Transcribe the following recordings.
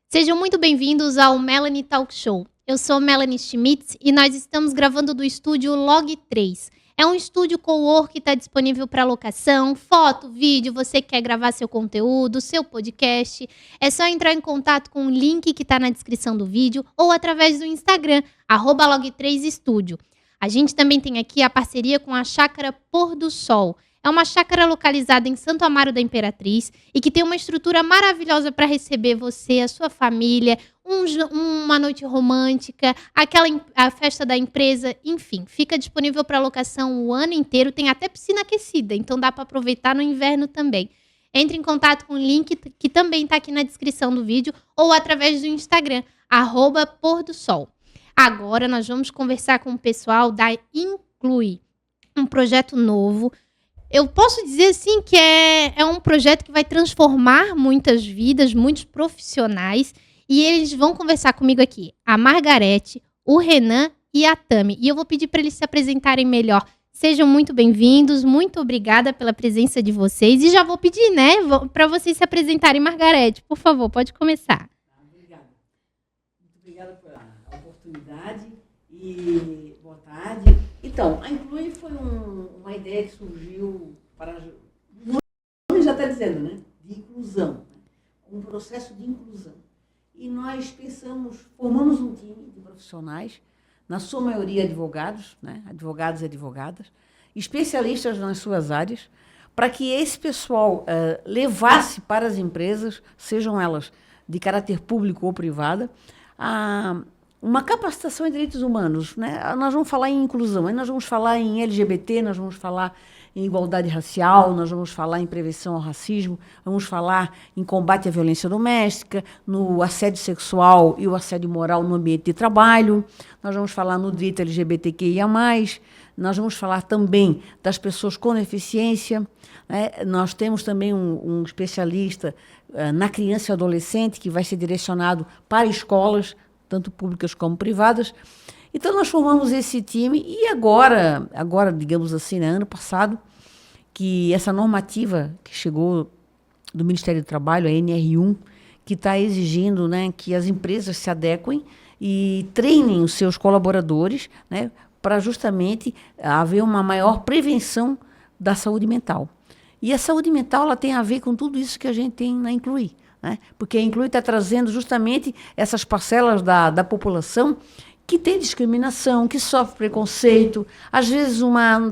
Sejam muito bem-vindos ao Melanie Talk Show. Eu sou Melanie Schmitz e nós estamos gravando do estúdio Log 3. É um estúdio co-work que está disponível para locação, foto, vídeo, você quer gravar seu conteúdo, seu podcast. É só entrar em contato com o link que está na descrição do vídeo ou através do Instagram, @log3studio. A gente também tem aqui a parceria com a Chácara Pôr do Sol. É uma chácara localizada em Santo Amaro da Imperatriz e que tem uma estrutura maravilhosa para receber você, a sua família, uma noite romântica, a festa da empresa, enfim. Fica disponível para locação o ano inteiro, tem até piscina aquecida, então dá para aproveitar no inverno também. Entre em contato com o link que também está aqui na descrição do vídeo ou através do Instagram, @Pôr do Sol. Agora nós vamos conversar com o pessoal da Inclui, um projeto novo. Eu posso dizer assim que é um projeto que vai transformar muitas vidas, muitos profissionais, e eles vão conversar comigo aqui, a Margarete, o Renan e a Tami. E eu vou pedir para eles se apresentarem melhor. Sejam muito bem-vindos, muito obrigada pela presença de vocês. E já vou pedir, né, para vocês se apresentarem. Margarete, por favor, pode começar. Obrigada. Muito obrigada pela oportunidade e boa tarde. Então, a Inclui foi uma ideia que surgiu para... O nome já está dizendo, né? De inclusão. Né? Um processo de inclusão. E nós formamos um time de profissionais, na sua maioria advogados, né? Advogados e advogadas, especialistas nas suas áreas, para que esse pessoal levasse para as empresas, sejam elas de caráter público ou privada, uma capacitação em direitos humanos, né? Nós vamos falar em inclusão, aí nós vamos falar em LGBT, nós vamos falar em igualdade racial, nós vamos falar em prevenção ao racismo, vamos falar em combate à violência doméstica, no assédio sexual e o assédio moral no ambiente de trabalho, nós vamos falar no direito LGBTQIA+, nós vamos falar também das pessoas com deficiência, né? Nós temos também um especialista na criança e adolescente que vai ser direcionado para escolas, tanto públicas como privadas. Então, nós formamos esse time e agora digamos assim, né, ano passado, que essa normativa que chegou do Ministério do Trabalho, a NR1, que está exigindo, né, que as empresas se adequem e treinem os seus colaboradores, né, para justamente haver uma maior prevenção da saúde mental. E a saúde mental ela tem a ver com tudo isso que a gente tem na Inclui. Né? Porque a Inclui está trazendo justamente essas parcelas da população que tem discriminação, que sofre preconceito. Às vezes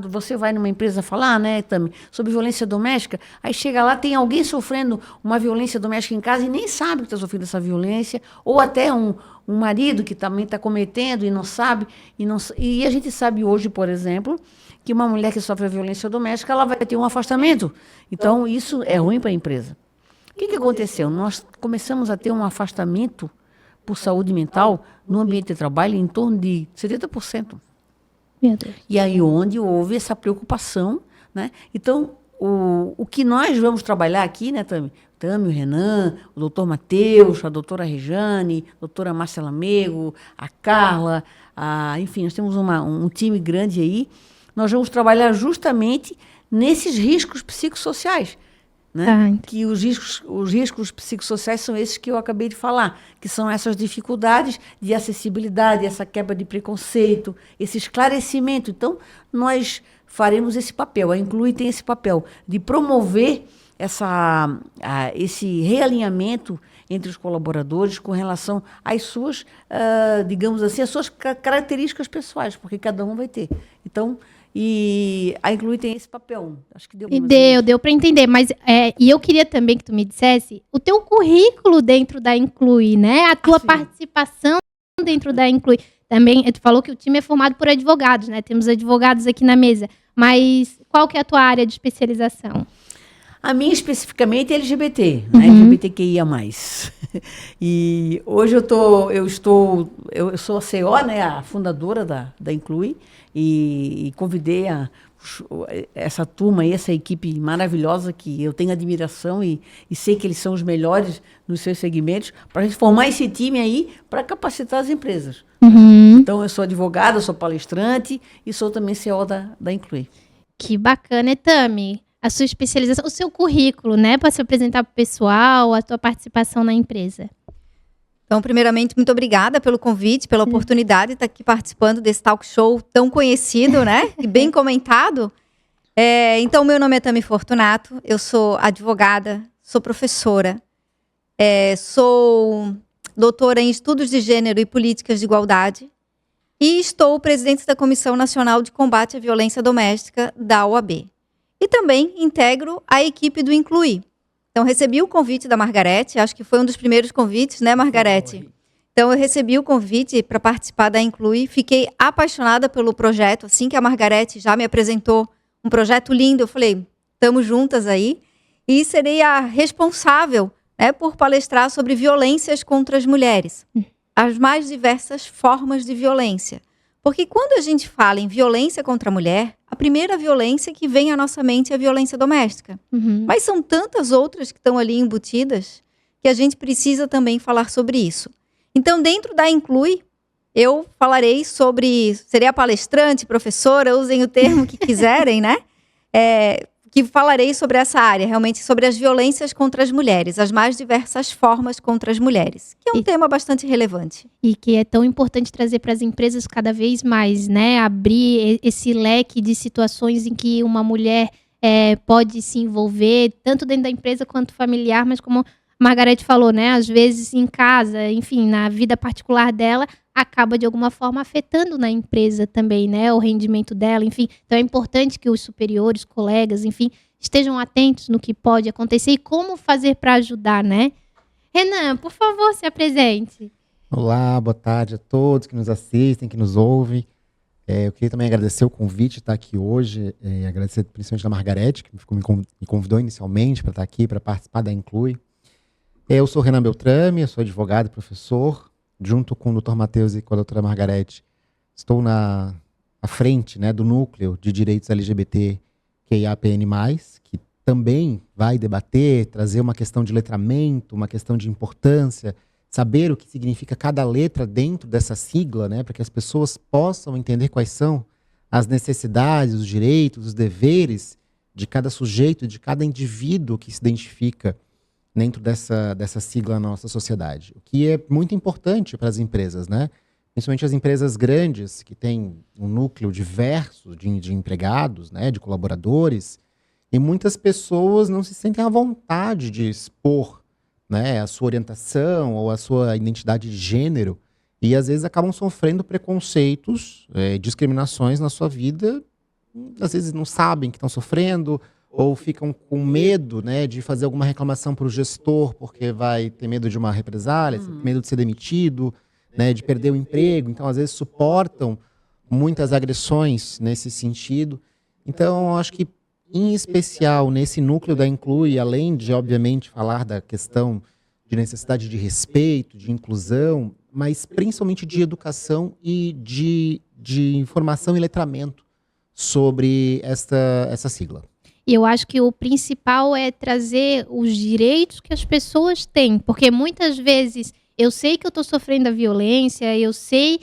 você vai numa empresa falar, né, Tami, sobre violência doméstica, aí chega lá, tem alguém sofrendo uma violência doméstica em casa e nem sabe que está sofrendo essa violência, ou até um marido que também está cometendo e não sabe. E a gente sabe hoje, por exemplo, que uma mulher que sofre a violência doméstica, ela vai ter um afastamento. Então, isso é ruim para a empresa. O que aconteceu? Nós começamos a ter um afastamento por saúde mental no ambiente de trabalho em torno de 70%. Meu Deus. E aí onde houve essa preocupação, né? Então, o que nós vamos trabalhar aqui, né, Tami, o Renan, o doutor Matheus, a doutora Rejane, a doutora Marcela Mego, a Carla, enfim, nós temos um time grande aí. Nós vamos trabalhar justamente nesses riscos psicossociais. Né? Que os riscos psicossociais são esses que eu acabei de falar, que são essas dificuldades de acessibilidade, essa quebra de preconceito, esse esclarecimento. Então, nós faremos esse papel, a Inclui tem esse papel de promover esse realinhamento entre os colaboradores com relação às suas, digamos assim, às suas características pessoais, porque cada um vai ter. Então, e a Inclui tem esse papel. Acho que deu para entender. Mas e eu queria também que tu me dissesse o teu currículo dentro da Inclui, né? A tua participação dentro da Inclui. Também, tu falou que o time é formado por advogados, né? Temos advogados aqui na mesa. Mas qual que é a tua área de especialização? A minha especificamente é LGBT, né? LGBTQIA+. E hoje eu sou a CEO, né? A fundadora da Inclui, e convidei essa turma e essa equipe maravilhosa que eu tenho admiração e sei que eles são os melhores nos seus segmentos, para a gente formar esse time aí para capacitar as empresas. Então, eu sou advogada, sou palestrante e sou também CEO da Inclui. Que bacana, Tami. A sua especialização, o seu currículo, né, para se apresentar para o pessoal, a tua participação na empresa. Então, primeiramente, muito obrigada pelo convite, pela oportunidade de estar aqui participando desse talk show tão conhecido, né? E bem comentado. Então, meu nome é Tami Fortunato, eu sou advogada, sou professora, sou doutora em Estudos de Gênero e Políticas de Igualdade e estou presidente da Comissão Nacional de Combate à Violência Doméstica da OAB. E também integro a equipe do Incluir. Então, recebi o convite da Margarete, acho que foi um dos primeiros convites, né, Margarete? Então, eu recebi o convite para participar da Inclui, fiquei apaixonada pelo projeto, assim que a Margarete já me apresentou um projeto lindo, eu falei, estamos juntas aí, e serei a responsável, né, por palestrar sobre violências contra as mulheres, as mais diversas formas de violência. Porque quando a gente fala em violência contra a mulher, a primeira violência que vem à nossa mente é a violência doméstica. Mas são tantas outras que estão ali embutidas que a gente precisa também falar sobre isso. Então, dentro da Inclui, eu falarei sobre... Serei a palestrante, professora, usem o termo que quiserem, né? Que falarei sobre essa área, realmente sobre as violências contra as mulheres, as mais diversas formas contra as mulheres, que é um tema bastante relevante. E que é tão importante trazer para as empresas cada vez mais, né? Abrir esse leque de situações em que uma mulher pode se envolver, tanto dentro da empresa quanto familiar, mas como a Margarete falou, né? Às vezes em casa, enfim, na vida particular dela, acaba de alguma forma afetando na empresa também, né? O rendimento dela, enfim. Então é importante que os superiores, colegas, enfim, estejam atentos no que pode acontecer e como fazer para ajudar, né? Renan, por favor, se apresente. Olá, boa tarde a todos que nos assistem, que nos ouvem. Eu queria também agradecer o convite de estar aqui hoje, agradecer principalmente a Margarete, que me convidou inicialmente para estar aqui, para participar da Inclui. Eu sou Renan Beltrame, eu sou advogado e professor. Junto com o Dr. Matheus e com a doutora Margarete, estou à frente, né, do núcleo de direitos LGBT QIAPN+, que também vai debater, trazer uma questão de letramento, uma questão de importância, saber o que significa cada letra dentro dessa sigla, né, para que as pessoas possam entender quais são as necessidades, os direitos, os deveres de cada sujeito, de cada indivíduo que se identifica dentro dessa sigla na nossa sociedade. O que é muito importante para as empresas, né? Principalmente as empresas grandes, que têm um núcleo diverso de empregados, né? De colaboradores, e muitas pessoas não se sentem à vontade de expor, né? A sua orientação ou a sua identidade de gênero, e às vezes acabam sofrendo preconceitos, discriminações na sua vida, às vezes não sabem que estão sofrendo, ou ficam com medo, né, de fazer alguma reclamação para o gestor, porque vai ter medo de uma represália, medo de ser demitido, né, de perder o emprego. Então, às vezes, suportam muitas agressões nesse sentido. Então, eu acho que, em especial, nesse núcleo da Inclui, além de, obviamente, falar da questão de necessidade de respeito, de inclusão, mas principalmente de educação e de informação e letramento sobre essa sigla. E eu acho que o principal é trazer os direitos que as pessoas têm. Porque muitas vezes eu sei que eu estou sofrendo a violência, eu sei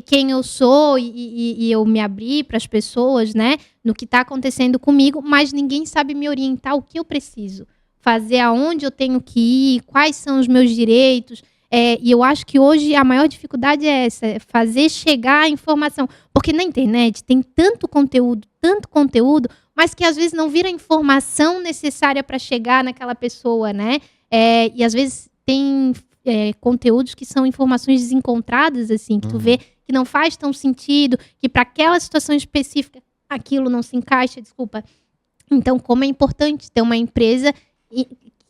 quem eu sou e eu me abri para as pessoas, né? No que está acontecendo comigo, mas ninguém sabe me orientar o que eu preciso fazer, aonde eu tenho que ir, quais são os meus direitos. E eu acho que hoje a maior dificuldade é essa, é fazer chegar a informação. Porque na internet tem tanto conteúdo, mas que às vezes não vira a informação necessária para chegar naquela pessoa, né? E às vezes tem conteúdos que são informações desencontradas, assim, que tu vê que não faz tão sentido, que para aquela situação específica aquilo não se encaixa, desculpa. Então, como é importante ter uma empresa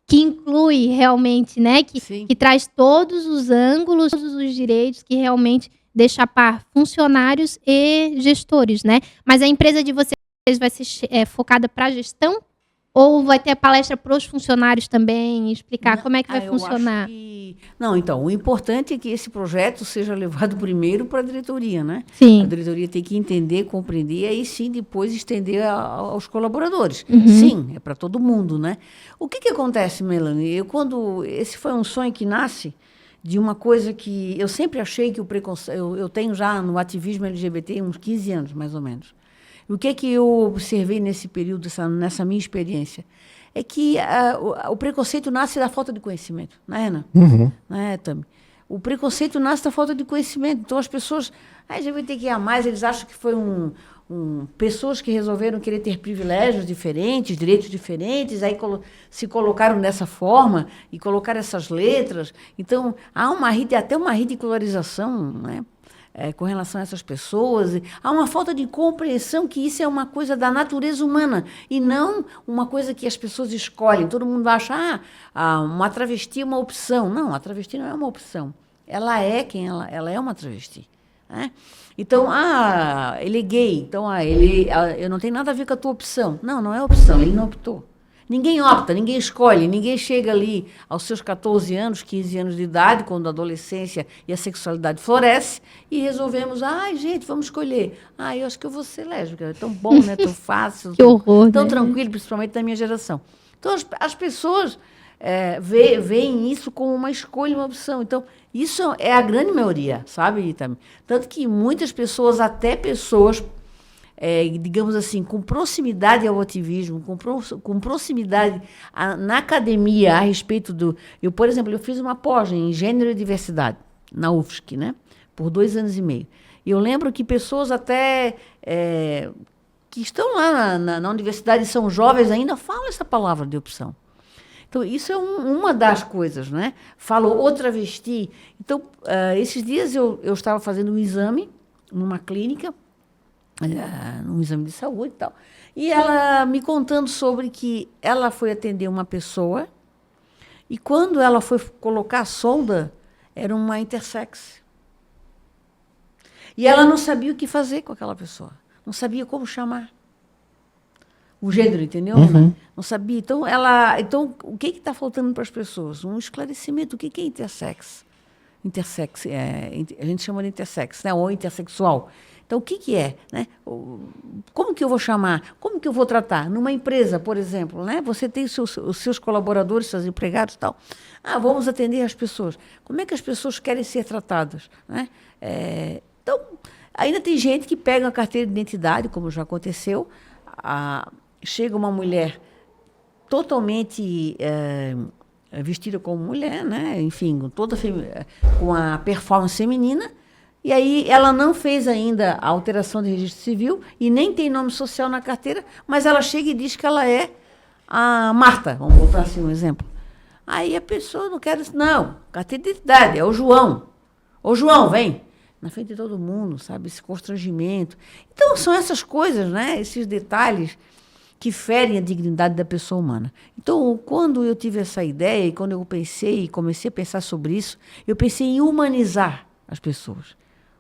que inclui realmente, né? Que traz todos os ângulos, todos os direitos, que realmente deixa a par funcionários e gestores, né? Mas a empresa de vocês vai ser focada para a gestão? Ou vai ter a palestra para os funcionários também, explicar como é que vai funcionar? Não, então, o importante é que esse projeto seja levado primeiro para a diretoria, né? Sim. A diretoria tem que entender, compreender, e aí sim depois estender aos colaboradores. Sim, é para todo mundo, né? O que acontece, Melanie? Esse foi um sonho que nasce de uma coisa que eu sempre achei que o preconceito... Eu tenho já no ativismo LGBT uns 15 anos, mais ou menos. O que eu observei nesse período, nessa minha experiência? É que o preconceito nasce da falta de conhecimento, né, Renan? Né, Tami? O preconceito nasce da falta de conhecimento. Então, as pessoas, LGBTQIA+, eles acham que foi pessoas que resolveram querer ter privilégios diferentes, direitos diferentes, aí se colocaram dessa forma e colocaram essas letras. Então, há até uma ridicularização, né? Com relação a essas pessoas. Há uma falta de compreensão que isso é uma coisa da natureza humana e não uma coisa que as pessoas escolhem. Todo mundo acha, uma travesti é uma opção. Não, a travesti não é uma opção. Ela é quem ela é uma travesti. Né? Então, ele é gay, então eu não tenho nada a ver com a tua opção. Não, não é opção, ele não optou. Ninguém opta, ninguém escolhe, ninguém chega ali aos seus 14 anos, 15 anos de idade, quando a adolescência e a sexualidade floresce, e resolvemos, gente, vamos escolher. Eu acho que eu vou ser lésbica, é tão bom, né? Tão fácil, que horror, tão né? tranquilo, principalmente da minha geração. Então, as pessoas veem isso como uma escolha, uma opção. Então, isso é a grande maioria, sabe, Itami? Tanto que muitas pessoas, até pessoas... digamos assim, com proximidade ao ativismo, com proximidade na academia a respeito por exemplo, eu fiz uma pós em Gênero e Diversidade, na UFSC, né? Por 2 anos e meio. E eu lembro que pessoas até que estão lá na universidade e são jovens ainda falam essa palavra de opção. Então, isso é uma das coisas, né? Falo o travesti. Então, esses dias eu estava fazendo um exame numa clínica, num exame de saúde e tal. E ela me contando sobre que ela foi atender uma pessoa e quando ela foi colocar a sonda, era uma intersex. E ela não sabia o que fazer com aquela pessoa. Não sabia como chamar. O gênero, entendeu? Uhum. Não sabia. Então, o que está faltando para as pessoas? Um esclarecimento. O que é intersex? Intersex, a gente chama de intersex, né? Ou intersexual. Então, o que é? Né? Como que eu vou chamar? Como que eu vou tratar? Numa empresa, por exemplo, né? Você tem os seus colaboradores, seus empregados e tal. Vamos atender as pessoas. Como é que as pessoas querem ser tratadas? Né? Então, ainda tem gente que pega a carteira de identidade, como já aconteceu. Chega uma mulher totalmente vestida como mulher, né? Enfim, com a performance feminina. E aí ela não fez ainda a alteração de registro civil e nem tem nome social na carteira, mas ela chega e diz que ela é a Marta, vamos botar assim um exemplo. Aí a pessoa não quer... Não, carteira de identidade, é o João. Ô, João, vem. Na frente de todo mundo, sabe? Esse constrangimento. Então, são essas coisas, né? Esses detalhes que ferem a dignidade da pessoa humana. Então, quando eu tive essa ideia e quando eu pensei e comecei a pensar sobre isso, eu pensei em humanizar as pessoas.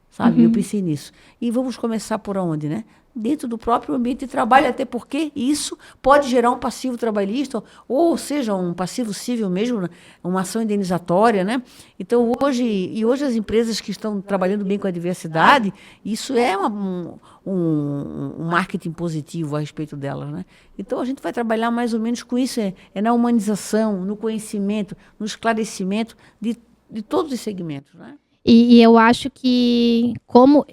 Sabe? Eu pensei nisso. E vamos começar por onde, né? Dentro do próprio ambiente de trabalho, até porque isso pode gerar um passivo trabalhista, ou seja, um passivo civil mesmo, uma ação indenizatória, né? Então, hoje as empresas que estão trabalhando bem com a diversidade, isso é um marketing positivo a respeito delas, né? Então, a gente vai trabalhar mais ou menos com isso, na humanização, no conhecimento, no esclarecimento de todos os segmentos, né? E eu acho que, como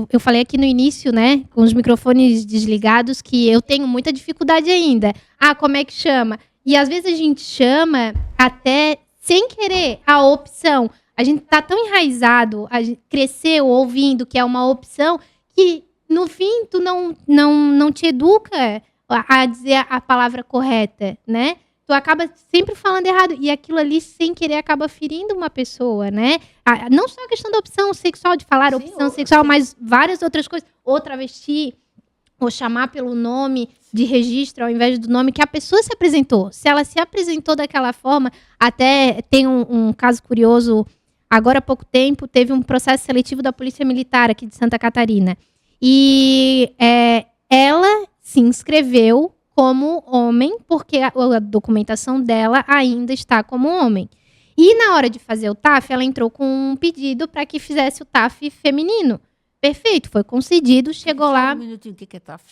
eu falei aqui no início, né, com os microfones desligados, que eu tenho muita dificuldade ainda. Como é que chama? E às vezes a gente chama até sem querer a opção. A gente tá tão enraizado, a gente cresceu ouvindo que é uma opção, que no fim tu não te educa a dizer a palavra correta, né? Tu acaba sempre falando errado. E aquilo ali, sem querer, acaba ferindo uma pessoa, né? Não só a questão da opção sexual, de falar opção sexual, mas várias outras coisas. Ou travesti, ou chamar pelo nome de registro, ao invés do nome que a pessoa se apresentou. Se ela se apresentou daquela forma, até tem um caso curioso, agora há pouco tempo, teve um processo seletivo da Polícia Militar aqui de Santa Catarina. E ela se inscreveu como homem, porque a documentação dela ainda está como homem. E na hora de fazer o TAF, ela entrou com um pedido para que fizesse o TAF feminino. Perfeito, foi concedido, chegou lá... Um minutinho, o que é TAF?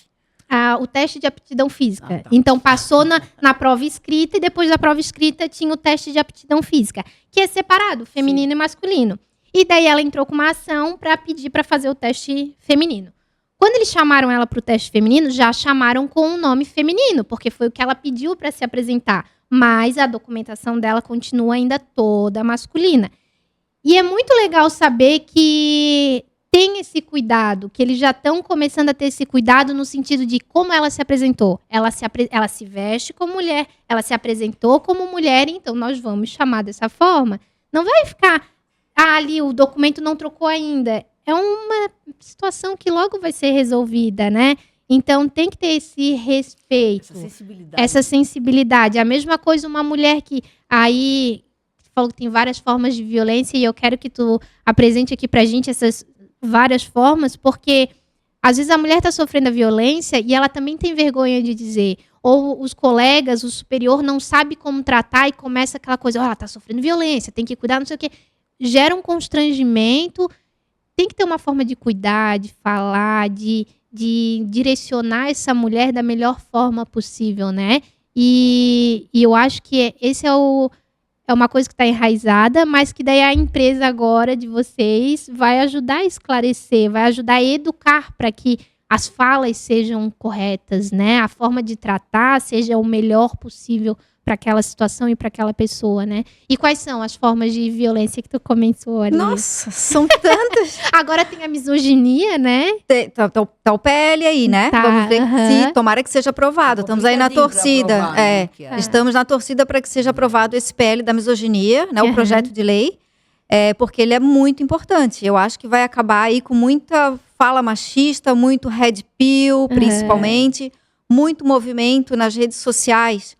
O teste de aptidão física. Tá. Então, passou na prova escrita e depois da prova escrita tinha o teste de aptidão física, que é separado, feminino e masculino. E daí ela entrou com uma ação para pedir para fazer o teste feminino. Quando eles chamaram ela para o teste feminino, já chamaram com um nome feminino, porque foi o que ela pediu para se apresentar. Mas a documentação dela continua ainda toda masculina. E é muito legal saber que tem esse cuidado, que eles já estão começando a ter esse cuidado no sentido de como ela se apresentou. Ela se veste como mulher, ela se apresentou como mulher, então nós vamos chamar dessa forma. Não vai ficar, ali o documento não trocou ainda. É uma situação que logo vai ser resolvida, né? Então tem que ter esse respeito, essa sensibilidade. A mesma coisa uma mulher que aí falou que tem várias formas de violência e eu quero que tu apresente aqui pra gente essas várias formas, porque às vezes a mulher está sofrendo a violência e ela também tem vergonha de dizer, ou os colegas, o superior não sabe como tratar e começa aquela coisa, ela tá sofrendo violência, tem que cuidar, não sei o quê. Gera um constrangimento, tem que ter uma forma de cuidar, de falar, de direcionar essa mulher da melhor forma possível, né? E eu acho que esse é uma coisa que está enraizada, mas que daí a empresa agora de vocês vai ajudar a esclarecer, vai ajudar a educar para que as falas sejam corretas, né? A forma de tratar seja o melhor possível para aquela situação e para aquela pessoa, né? E quais são as formas de violência que tu comentou ali? Nossa, são tantas. Agora tem a misoginia, né? Tá o PL aí, né? Tá, Vamos ver se tomara que seja aprovado. Estamos aí na torcida. Aprovar, né? Estamos na torcida para que seja aprovado esse PL da misoginia, né? O projeto de lei, porque ele é muito importante. Eu acho que vai acabar aí com muita fala machista, muito red pill, principalmente, muito movimento nas redes sociais,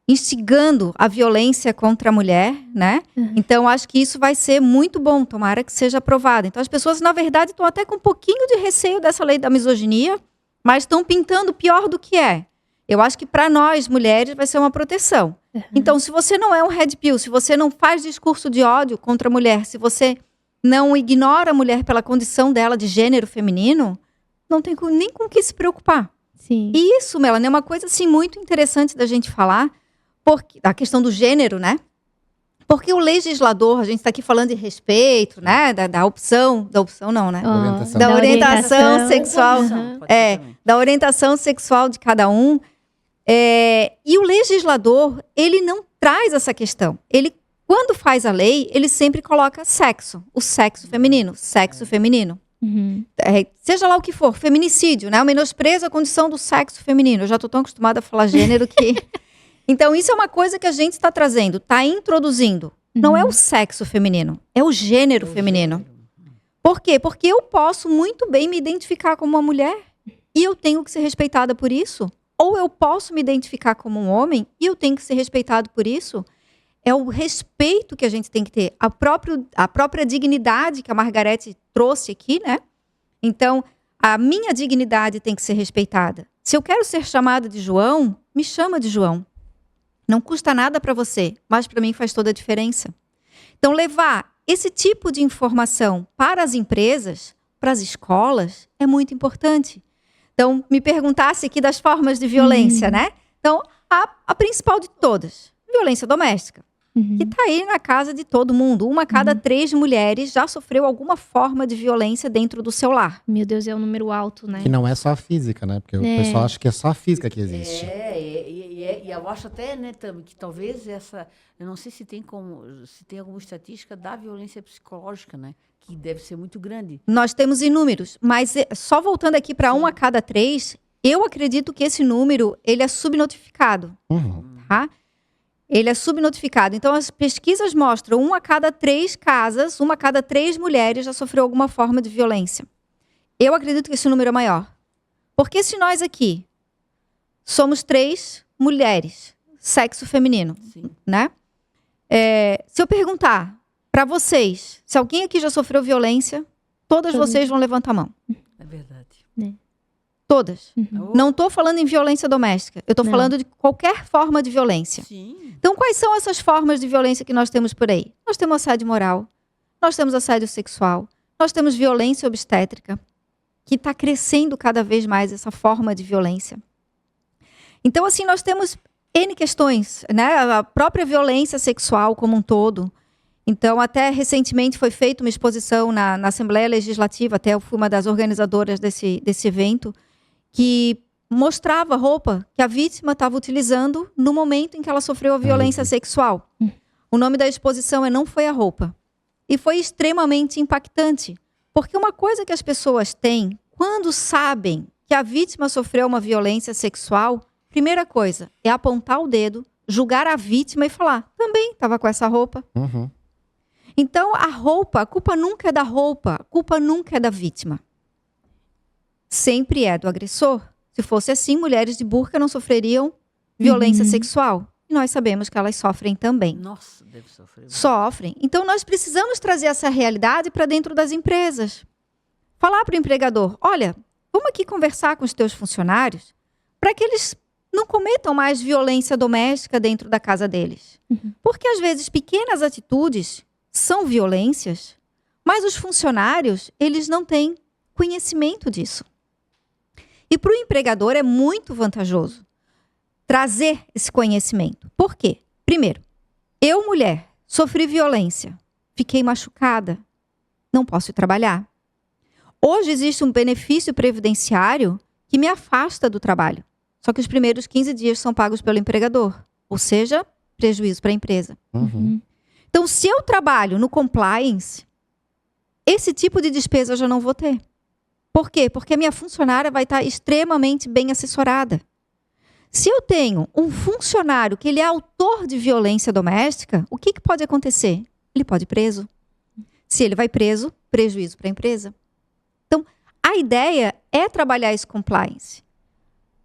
instigando a violência contra a mulher, né? Então, acho que isso vai ser muito bom, tomara que seja aprovado. Então, as pessoas, na verdade, estão até com um pouquinho de receio dessa lei da misoginia, mas estão pintando pior do que é. Eu acho que para nós, mulheres, vai ser uma proteção. Então, se você não é um red pill, se você não faz discurso de ódio contra a mulher, se você não ignora a mulher pela condição dela de gênero feminino, não tem nem com o que se preocupar. Sim. E isso, Melanie, é uma coisa assim, muito interessante da gente falar, porque a questão do gênero, né? Porque o legislador, a gente está aqui falando de respeito, né? Da opção não, né? Orientação. Da orientação sexual. Pode ser também. Da orientação sexual de cada um. E o legislador, ele não traz essa questão. Ele, quando faz a lei, ele sempre coloca sexo. O sexo feminino. Sexo feminino. Seja lá o que for, feminicídio, né? O menosprezo à condição do sexo feminino. Eu já estou tão acostumada a falar gênero que... Então, isso é uma coisa que a gente está trazendo, está introduzindo. Não é o sexo feminino, é o gênero feminino. Por quê? Porque eu posso muito bem me identificar como uma mulher e eu tenho que ser respeitada por isso. Ou eu posso me identificar como um homem e eu tenho que ser respeitado por isso. É o respeito que a gente tem que ter. A própria dignidade que a Margarete trouxe aqui, né? Então, a minha dignidade tem que ser respeitada. Se eu quero ser chamada de João, me chama de João. Não custa nada para você, mas para mim faz toda a diferença. Então, levar esse tipo de informação para as empresas, para as escolas, é muito importante. Então, me perguntasse aqui das formas de violência, né? Então, a principal de todas, violência doméstica. Que está aí na casa de todo mundo. 1 a cada 3 mulheres já sofreu alguma forma de violência dentro do seu lar. Meu Deus, é um número alto, né? Que não é só a física, né? Porque o pessoal acha que é só a física que existe. E eu acho até, né, Tami, que talvez essa... Eu não sei se tem alguma estatística da violência psicológica, né? Que deve ser muito grande. Nós temos inúmeros, mas só voltando aqui para 1 a cada 3, eu acredito que esse número, ele é subnotificado, tá? Ele é subnotificado. Então, as pesquisas mostram 1 a cada 3 casas, 1 a cada 3 mulheres já sofreu alguma forma de violência. Eu acredito que esse número é maior. Porque se nós aqui somos 3 mulheres, sexo feminino, né? Se eu perguntar para vocês, se alguém aqui já sofreu violência, todas vocês vão levantar a mão. É verdade. Todas. Não estou falando em violência doméstica. Eu estou falando de qualquer forma de violência. Sim. Então, quais são essas formas de violência que nós temos por aí? Nós temos assédio moral, nós temos assédio sexual, nós temos violência obstétrica, que está crescendo cada vez mais essa forma de violência. Então, assim, nós temos N questões, né? A própria violência sexual como um todo. Então, até recentemente foi feita uma exposição na Assembleia Legislativa, até eu fui uma das organizadoras desse evento, que mostrava a roupa que a vítima estava utilizando no momento em que ela sofreu a violência sexual. O nome da exposição é Não Foi a Roupa. E foi extremamente impactante, porque uma coisa que as pessoas têm, quando sabem que a vítima sofreu uma violência sexual, primeira coisa é apontar o dedo, julgar a vítima e falar, também estava com essa roupa. Uhum. Então, a culpa nunca é da roupa, a culpa nunca é da vítima. Sempre é do agressor. Se fosse assim, mulheres de burca não sofreriam violência sexual. E nós sabemos que elas sofrem também. Nossa, deve sofrer. Sofrem. Então, nós precisamos trazer essa realidade para dentro das empresas. Falar para o empregador, olha, vamos aqui conversar com os teus funcionários para que eles não cometam mais violência doméstica dentro da casa deles. Porque, às vezes, pequenas atitudes são violências, mas os funcionários, eles não têm conhecimento disso. E para o empregador é muito vantajoso trazer esse conhecimento. Por quê? Primeiro, eu, mulher, sofri violência, fiquei machucada, não posso ir trabalhar. Hoje existe um benefício previdenciário que me afasta do trabalho. Só que os primeiros 15 dias são pagos pelo empregador. Ou seja, prejuízo para a empresa. Uhum. Então, se eu trabalho no compliance, esse tipo de despesa eu já não vou ter. Por quê? Porque a minha funcionária vai estar extremamente bem assessorada. Se eu tenho um funcionário que ele é autor de violência doméstica, o que pode acontecer? Ele pode ir preso. Se ele vai preso, prejuízo para a empresa. Então, a ideia é trabalhar esse compliance.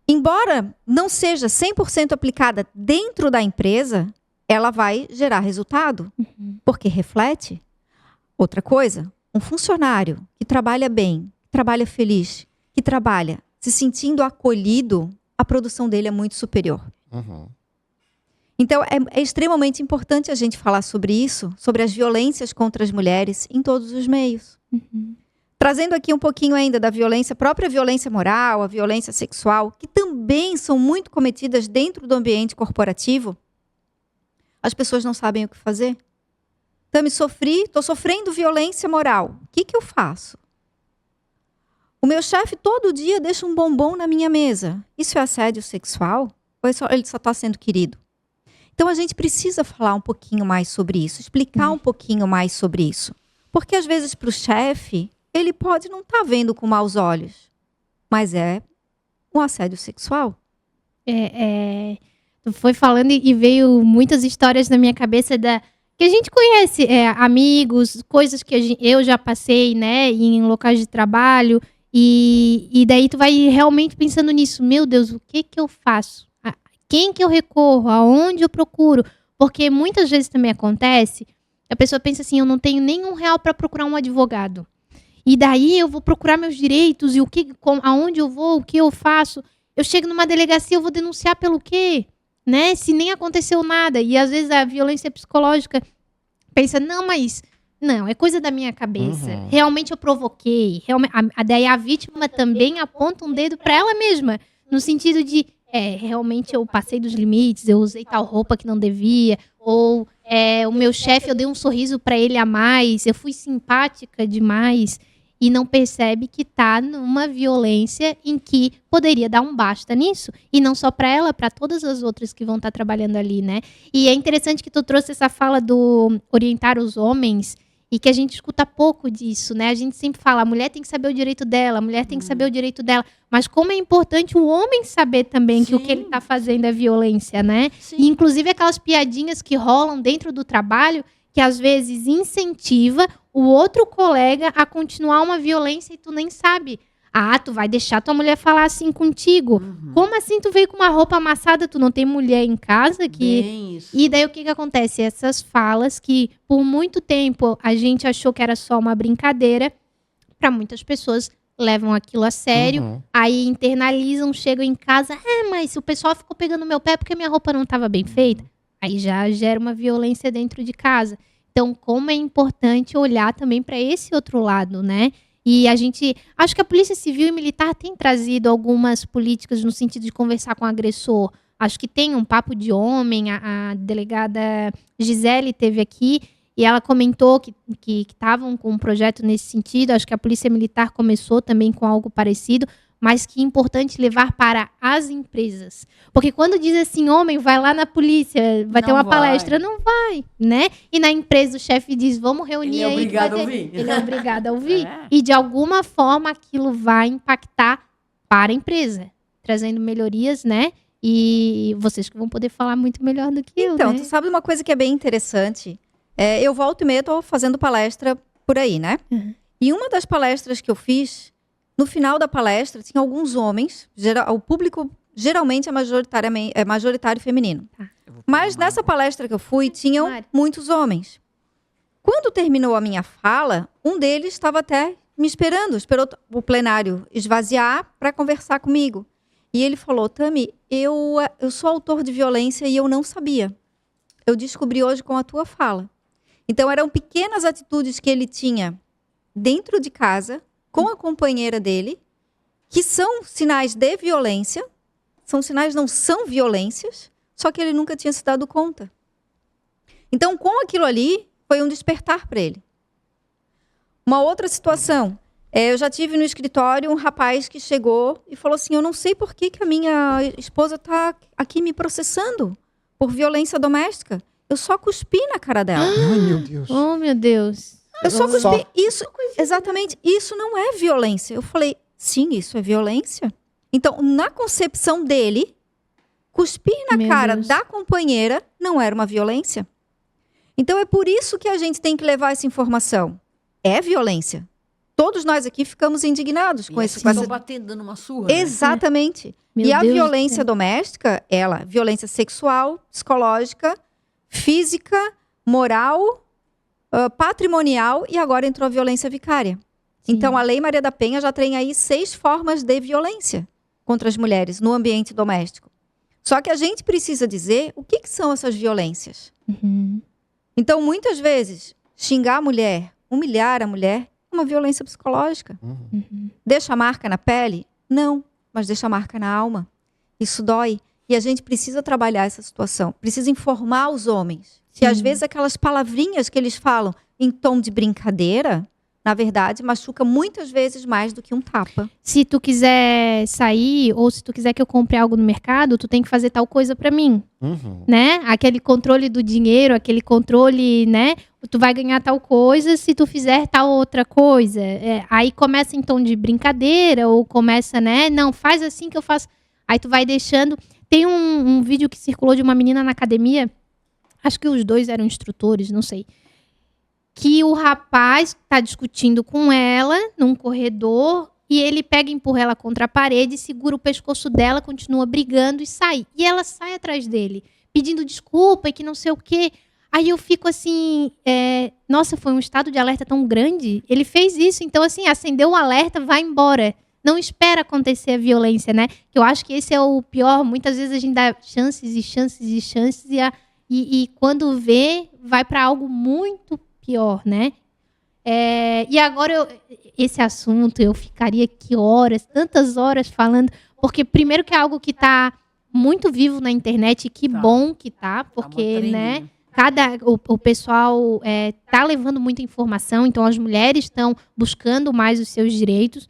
Embora não seja 100% aplicada dentro da empresa, ela vai gerar resultado, porque reflete. Outra coisa, um funcionário que trabalha bem, que trabalha feliz, que trabalha se sentindo acolhido, a produção dele é muito superior. Uhum. Então, é extremamente importante a gente falar sobre isso, sobre as violências contra as mulheres em todos os meios. Trazendo aqui um pouquinho ainda da violência, própria violência moral, a violência sexual, que também são muito cometidas dentro do ambiente corporativo, as pessoas não sabem o que fazer. Então, estou sofrendo violência moral. O que eu faço? O meu chefe todo dia deixa um bombom na minha mesa. Isso é assédio sexual? Ou ele só está sendo querido? Então, a gente precisa falar um pouquinho mais sobre isso, explicar um pouquinho mais sobre isso. Porque, às vezes, para o chefe, ele pode não estar vendo com maus olhos, mas é um assédio sexual. Tu foi falando e veio muitas histórias na minha cabeça que a gente conhece, amigos, coisas que eu já passei, né, em locais de trabalho, e daí tu vai realmente pensando nisso. Meu Deus, o que eu faço? Quem que eu recorro? Aonde eu procuro? Porque muitas vezes também acontece, a pessoa pensa assim, eu não tenho nenhum real para procurar um advogado. E daí eu vou procurar meus direitos, e aonde eu vou, o que eu faço. Eu chego numa delegacia, eu vou denunciar pelo quê? Né? Se nem aconteceu nada. E às vezes a violência psicológica pensa, não, é coisa da minha cabeça. Realmente eu provoquei. Daí a vítima também aponta um dedo para ela mesma. No sentido de, realmente eu passei dos limites, eu usei tal roupa que não devia. Ou o meu chefe, eu dei um sorriso para ele a mais, eu fui simpática demais. E não percebe que está numa violência em que poderia dar um basta nisso. E não só para ela, para todas as outras que vão estar trabalhando ali, né? E é interessante que tu trouxe essa fala do orientar os homens, e que a gente escuta pouco disso, né? A gente sempre fala, a mulher tem que saber o direito dela, a mulher tem que saber o direito dela. Mas como é importante o homem saber também que o que ele está fazendo é violência, né? E inclusive aquelas piadinhas que rolam dentro do trabalho, que às vezes incentiva o outro colega a continuar uma violência e tu nem sabe. Tu vai deixar tua mulher falar assim contigo? Como assim tu veio com uma roupa amassada? Tu não tem mulher em casa? Bem isso. E daí o que acontece? Essas falas que por muito tempo a gente achou que era só uma brincadeira, para muitas pessoas levam aquilo a sério, aí internalizam, chegam em casa, mas o pessoal ficou pegando meu pé porque minha roupa não estava bem feita. Aí já gera uma violência dentro de casa. Então, como é importante olhar também para esse outro lado, né? E acho que a Polícia Civil e Militar tem trazido algumas políticas no sentido de conversar com o agressor. Acho que tem um papo de homem, a delegada Gisele teve aqui e ela comentou que estavam com um projeto nesse sentido. Acho que a Polícia Militar começou também com algo parecido, mas que é importante levar para as empresas. Porque quando diz assim, homem, vai lá na polícia, vai ter Não uma vai. palestra, não vai, né? E na empresa o chefe diz, vamos reunir Ele é aí. que obrigado vai a ter- ouvir. Ele é obrigado a ouvir. É. E de alguma forma aquilo vai impactar para a empresa, trazendo melhorias, né? E vocês que vão poder falar muito melhor do que eu, Então, né? tu sabe uma coisa que é bem interessante? Eu volto e meia, tô fazendo palestra por aí, né? Uhum. E uma das palestras que eu fiz, no final da palestra, tinha alguns homens, o público geralmente é majoritário feminino. Eu vou Mas falar nessa palestra que eu fui, tinham Mari. muitos homens. Quando terminou a minha fala, um deles estava até me esperou o plenário esvaziar para conversar comigo. E ele falou, Tami, eu sou autor de violência e eu não sabia. Eu descobri hoje com a tua fala. Então, eram pequenas atitudes que ele tinha dentro de casa, com a companheira dele, que são sinais de violência, não são violências, só que ele nunca tinha se dado conta. Então, com aquilo ali, foi um despertar para ele. Uma outra situação, eu já tive no escritório um rapaz que chegou e falou assim, eu não sei por que a minha esposa está aqui me processando por violência doméstica. Eu só cuspi na cara dela. Ai, meu Deus. Oh, meu Deus. Eu só cuspi. Só. Isso, exatamente, isso não é violência. Eu falei, sim, isso é violência. Então, na concepção dele, cuspir na Meu cara Deus. da companheira não era uma violência. Então, é por isso que a gente tem que levar essa informação. É violência. Todos nós aqui ficamos indignados com E esse. assim, Com estão essa... batendo, dando uma surra. Né? Exatamente. Meu E a Deus do violência céu. doméstica, violência sexual, psicológica, física, moral, patrimonial e agora entrou a violência vicária. Sim. Então, a Lei Maria da Penha já tem aí 6 formas de violência contra as mulheres no ambiente doméstico. Só que a gente precisa dizer o que são essas violências. Uhum. Então, muitas vezes, xingar a mulher, humilhar a mulher, é uma violência psicológica. Uhum. Deixa a marca na pele? Não, mas deixa a marca na alma. Isso dói. E a gente precisa trabalhar essa situação. Precisa informar os homens. Que às vezes aquelas palavrinhas que eles falam em tom de brincadeira, na verdade, machuca muitas vezes mais do que um tapa. Se tu quiser sair ou se tu quiser que eu compre algo no mercado, tu tem que fazer tal coisa pra mim, Uhum. né? Aquele controle do dinheiro, aquele controle, né? Tu vai ganhar tal coisa se tu fizer tal outra coisa. Aí começa em tom de brincadeira ou começa, né? Não, faz assim que eu faço. Aí tu vai deixando. Tem um vídeo que circulou de uma menina na academia, acho que os dois eram instrutores, não sei. Que o rapaz tá discutindo com ela num corredor e ele pega e empurra ela contra a parede, segura o pescoço dela, continua brigando e sai. E ela sai atrás dele, pedindo desculpa e que não sei o quê. Aí eu fico assim, nossa, foi um estado de alerta tão grande. Ele fez isso, então assim, acendeu o alerta, vai embora. Não espera acontecer a violência, né? Que eu acho que esse é o pior. Muitas vezes a gente dá chances e chances e chances e quando vê, vai para algo muito pior, né? E agora, esse assunto, eu ficaria aqui horas, tantas horas falando, porque primeiro que é algo que está muito vivo na internet, e que Tá. bom que tá, Tá porque, uma trend, né, o pessoal tá levando muita informação, então as mulheres estão buscando mais os seus direitos,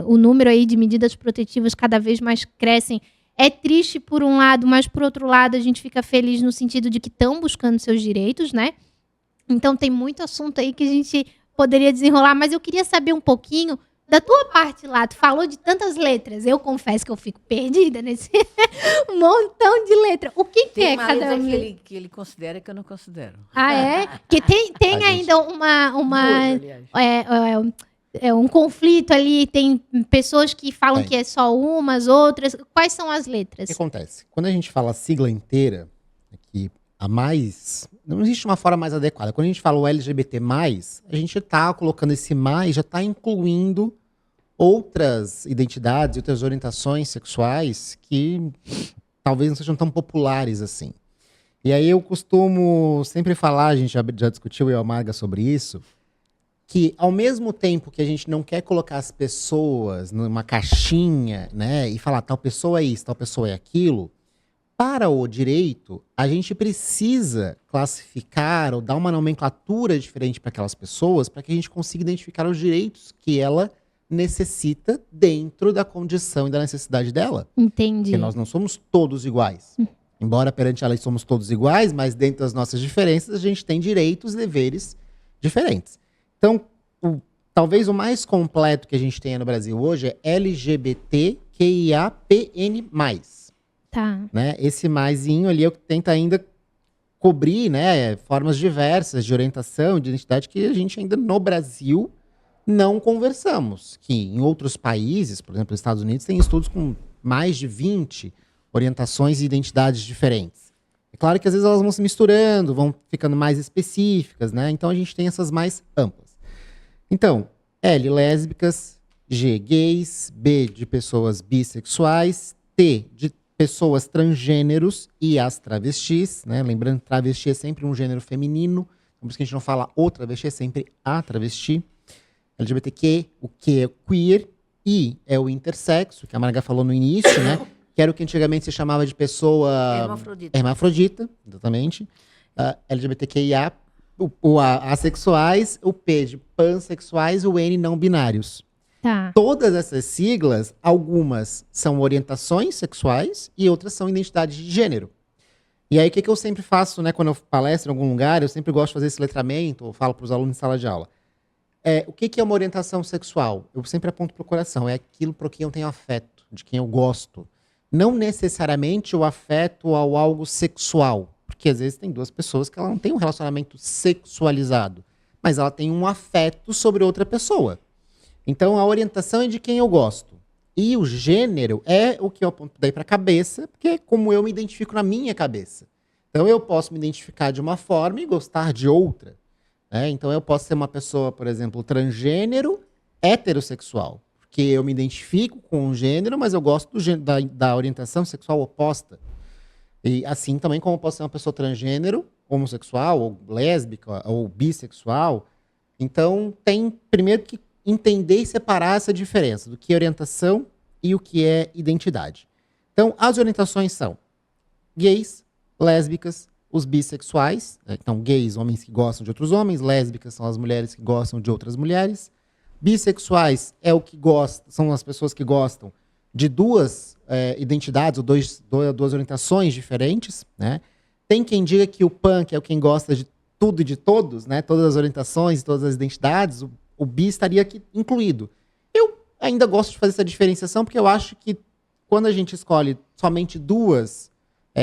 o número aí de medidas protetivas cada vez mais crescem. É triste por um lado, mas por outro lado a gente fica feliz no sentido de que estão buscando seus direitos, né? Então tem muito assunto aí que a gente poderia desenrolar, mas eu queria saber um pouquinho da tua parte lá. Tu falou de tantas letras. Eu confesso que eu fico perdida nesse montão de letra. O que Tem é uma cada letra uma? que ele considera que eu não considero. Ah, é? Porque tem A ainda uma Duas, aliás. um conflito ali. Tem pessoas que falam Tem. que é só umas, outras. Quais são as O letras? que acontece? Quando a gente fala a sigla inteira, que a mais. Não existe uma forma mais adequada. Quando a gente fala o LGBT, a gente está colocando esse mais, já está incluindo outras identidades, outras orientações sexuais que talvez não sejam tão populares assim. E aí eu costumo sempre falar, a gente já discutiu, eu e a Marga, sobre isso, que ao mesmo tempo que a gente não quer colocar as pessoas numa caixinha, né, e falar tal pessoa é isso, tal pessoa é aquilo, para o direito, a gente precisa classificar ou dar uma nomenclatura diferente para aquelas pessoas para que a gente consiga identificar os direitos que ela necessita dentro da condição e da necessidade dela. Entendi. Porque nós não somos todos iguais. Embora perante a lei somos todos iguais, mas dentro das nossas diferenças a gente tem direitos e deveres diferentes. Então, talvez o mais completo que a gente tenha no Brasil hoje é LGBTQIAPN+. Tá. Né? Esse maisinho ali é o que tenta ainda cobrir, né, formas diversas de orientação, de identidade que a gente ainda no Brasil não conversamos. Que em outros países, por exemplo, nos Estados Unidos, tem estudos com mais de 20 orientações e identidades diferentes. É claro que às vezes elas vão se misturando, vão ficando mais específicas, né? Então a gente tem essas mais amplas. Então, L, lésbicas, G, gays, B, de pessoas bissexuais, T, de pessoas transgêneros e as travestis, né? Lembrando que travesti é sempre um gênero feminino, por isso que a gente não fala o travesti, é sempre a travesti. LGBTQ, o Q é queer, I é o intersexo, que a Marga falou no início, né? Que era o que antigamente se chamava de pessoa hermafrodita, exatamente. LGBTQIA, o A, assexuais, o P de pansexuais, o N não binários. Tá. Todas essas siglas, algumas são orientações sexuais e outras são identidades de gênero. E aí, o que eu sempre faço, né, quando eu palestro em algum lugar, eu sempre gosto de fazer esse letramento, ou falo para os alunos em sala de aula. O que é uma orientação sexual? Eu sempre aponto para o coração, é aquilo para quem eu tenho afeto, de quem eu gosto. Não necessariamente o afeto ao algo sexual, porque às vezes tem duas pessoas que ela não tem um relacionamento sexualizado, mas ela tem um afeto sobre outra pessoa. Então, a orientação é de quem eu gosto. E o gênero é o que eu aponto daí para a cabeça, porque é como eu me identifico na minha cabeça. Então, eu posso me identificar de uma forma e gostar de outra. Né? Então, eu posso ser uma pessoa, por exemplo, transgênero, heterossexual. Porque eu me identifico com um gênero, mas eu gosto da orientação sexual oposta. E assim também como eu posso ser uma pessoa transgênero, homossexual, ou lésbica, ou bissexual. Então, tem primeiro que entender e separar essa diferença do que é orientação e o que é identidade. Então, as orientações são gays, lésbicas, os bissexuais. Então, gays, homens que gostam de outros homens. Lésbicas são as mulheres que gostam de outras mulheres. Bissexuais é o que gosta, são as pessoas que gostam de duas identidades, ou duas orientações diferentes. Né? Tem quem diga que o pan, que é quem gosta de tudo e de todos, né? Todas as orientações, todas as identidades, o bi estaria aqui incluído. Eu ainda gosto de fazer essa diferenciação, porque eu acho que quando a gente escolhe somente duas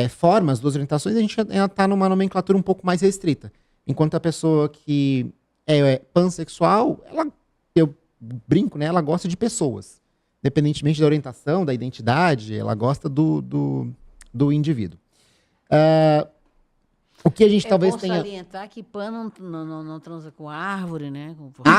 formas, duas orientações, a gente está numa nomenclatura um pouco mais restrita. Enquanto a pessoa que é pansexual, eu brinco, né? Ela gosta de pessoas. Independentemente da orientação, da identidade, ela gosta do indivíduo. O que a gente talvez tenha... salientar que pan não transa com árvore, né?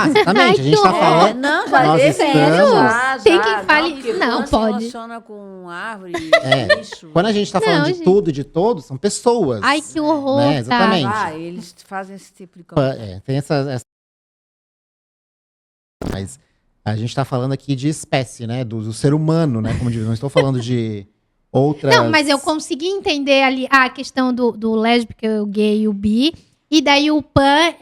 Exatamente. A gente está falando... Não, nós estamos... Tem quem fale... Não, pode. Se relaciona com árvore, bicho. Quando a gente está falando de tudo e de todos, são pessoas. Ai, que horror, né? Exatamente. Eles fazem esse tipo de coisa. Tem essa... Mas a gente está falando aqui de espécie, né? Do ser humano, né? Como diz, não estou falando de... outras... Não, mas eu consegui entender ali a questão do lésbico, o gay e o bi. E daí o pan,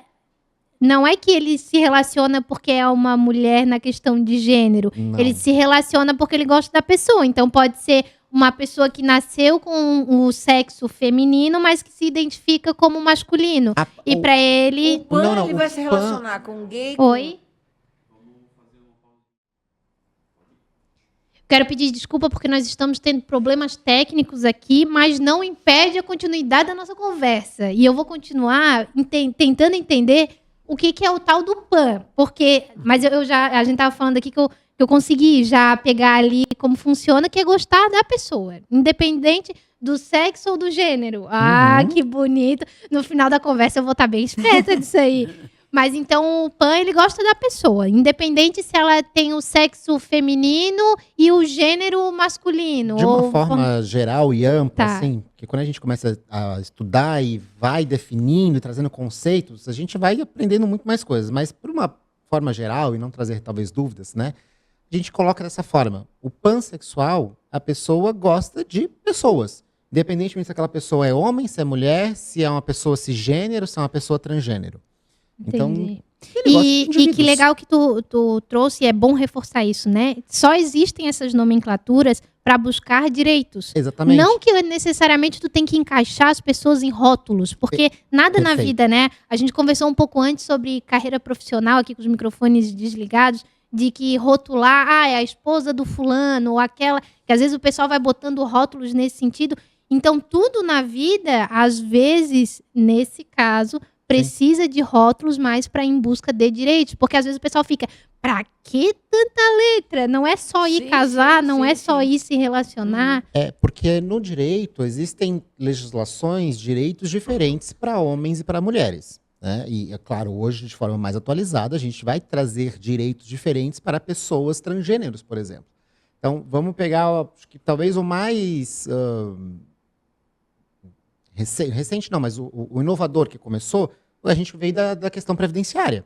não é que ele se relaciona porque é uma mulher na questão de gênero. Não. Ele se relaciona porque ele gosta da pessoa. Então pode ser uma pessoa que nasceu com o sexo feminino, mas que se identifica como masculino. E pra ele... O pan, Não, ele o vai se pan- relacionar com gay... Oi? Quero pedir desculpa porque nós estamos tendo problemas técnicos aqui, mas não impede a continuidade da nossa conversa. E eu vou continuar tentando entender o que é o tal do PAN. Mas a gente estava falando aqui que eu consegui já pegar ali como funciona, que é gostar da pessoa, independente do sexo ou do gênero. Ah, que bonito. No final da conversa eu vou estar bem esperta disso aí. Mas então o pan, ele gosta da pessoa, independente se ela tem o sexo feminino e o gênero masculino. De uma forma geral e ampla, Tá. assim, porque quando a gente começa a estudar e vai definindo e trazendo conceitos, a gente vai aprendendo muito mais coisas. Mas por uma forma geral, e não trazer talvez dúvidas, né? A gente coloca dessa forma. O pansexual, a pessoa gosta de pessoas. Independentemente se aquela pessoa é homem, se é mulher, se é uma pessoa cisgênero, se é uma pessoa transgênero. Então, Entendi. negócio de E indivíduos. que legal que tu trouxe, e é bom reforçar isso, né? Só existem essas nomenclaturas para buscar direitos. Exatamente. Não que necessariamente tu tem que encaixar as pessoas em rótulos, porque nada na Perfeito. vida, né? A gente conversou um pouco antes sobre carreira profissional, aqui com os microfones desligados, de que rotular, é a esposa do fulano, ou aquela, que às vezes o pessoal vai botando rótulos nesse sentido. Então, tudo na vida, às vezes, nesse caso, precisa de rótulos mais para em busca de direitos. Porque às vezes o pessoal fica, pra que tanta letra? Não é só ir Sim, casar, sim, não sim, é só sim. ir se relacionar. Porque no direito existem legislações, direitos diferentes para homens e para mulheres. Né? E, é claro, hoje, de forma mais atualizada, a gente vai trazer direitos diferentes para pessoas transgêneros, por exemplo. Então, vamos pegar, acho que talvez o mais recente, não, mas o inovador que começou, a gente veio da questão previdenciária.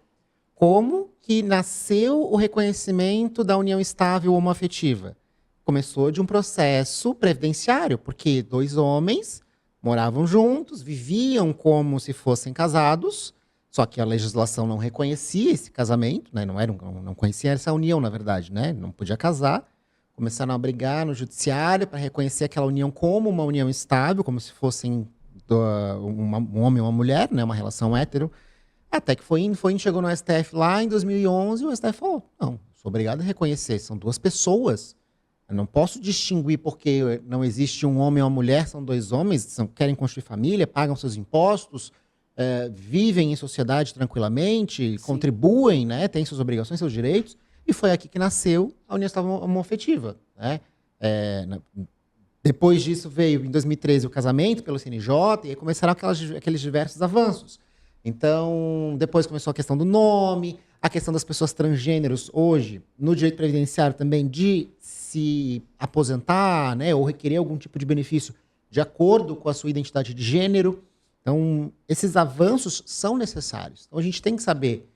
Como que nasceu o reconhecimento da união estável homoafetiva? Começou de um processo previdenciário, porque 2 homens moravam juntos, viviam como se fossem casados, só que a legislação não reconhecia esse casamento, né? Não conhecia essa união, na verdade, né? Não podia casar. Começaram a brigar no judiciário para reconhecer aquela união como uma união estável, como se fossem um homem e uma mulher, né? Uma relação hétero. Até que chegou no STF lá em 2011 e o STF falou, não, sou obrigado a reconhecer, são 2 pessoas. Eu não posso distinguir porque não existe um homem e uma mulher, são 2 homens, querem construir família, pagam seus impostos, vivem em sociedade tranquilamente, contribuem, né, têm suas obrigações, seus direitos. E foi aqui que nasceu a união estável homoafetiva. Né? Depois disso veio, em 2013, o casamento pelo CNJ, e aí começaram aqueles diversos avanços. Então, depois começou a questão do nome, a questão das pessoas transgêneros hoje, no direito previdenciário também, de se aposentar, né, ou requerer algum tipo de benefício de acordo com a sua identidade de gênero. Então, esses avanços são necessários. Então, a gente tem que saber,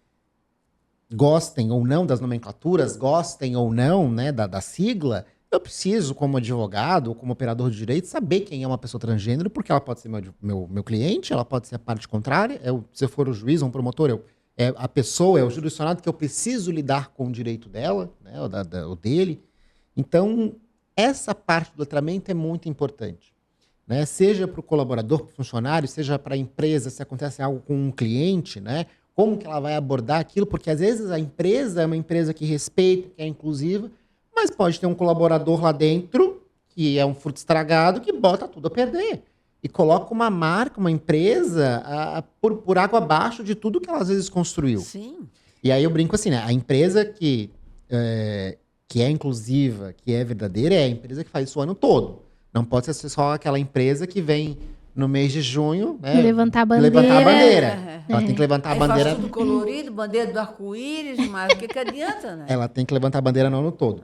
gostem ou não das nomenclaturas, gostem ou não, né, da sigla, eu preciso, como advogado ou como operador de direito, saber quem é uma pessoa transgênero, porque ela pode ser meu cliente, ela pode ser a parte contrária. Se eu for o juiz ou um promotor, a pessoa, o jurisdicionado que eu preciso lidar com o direito dela, né, ou dele. Então, essa parte do letramento é muito importante. Né? Seja para o colaborador, para o funcionário, seja para a empresa, se acontece algo com um cliente, né? Como que ela vai abordar aquilo, porque às vezes a empresa é uma empresa que respeita, que é inclusiva, mas pode ter um colaborador lá dentro, que é um fruto estragado, que bota tudo a perder. E coloca uma marca, uma empresa, por água abaixo de tudo que ela às vezes construiu. Sim. E aí eu brinco assim, né? A empresa que é inclusiva, que é verdadeira, é a empresa que faz isso o ano todo. Não pode ser só aquela empresa que vem no mês de junho, né? Levantar a bandeira. Levantar a bandeira. Ela tem que levantar a Aí bandeira. faz tudo colorido, bandeira do arco-íris, mas o que adianta, né? Ela tem que levantar a bandeira no ano todo.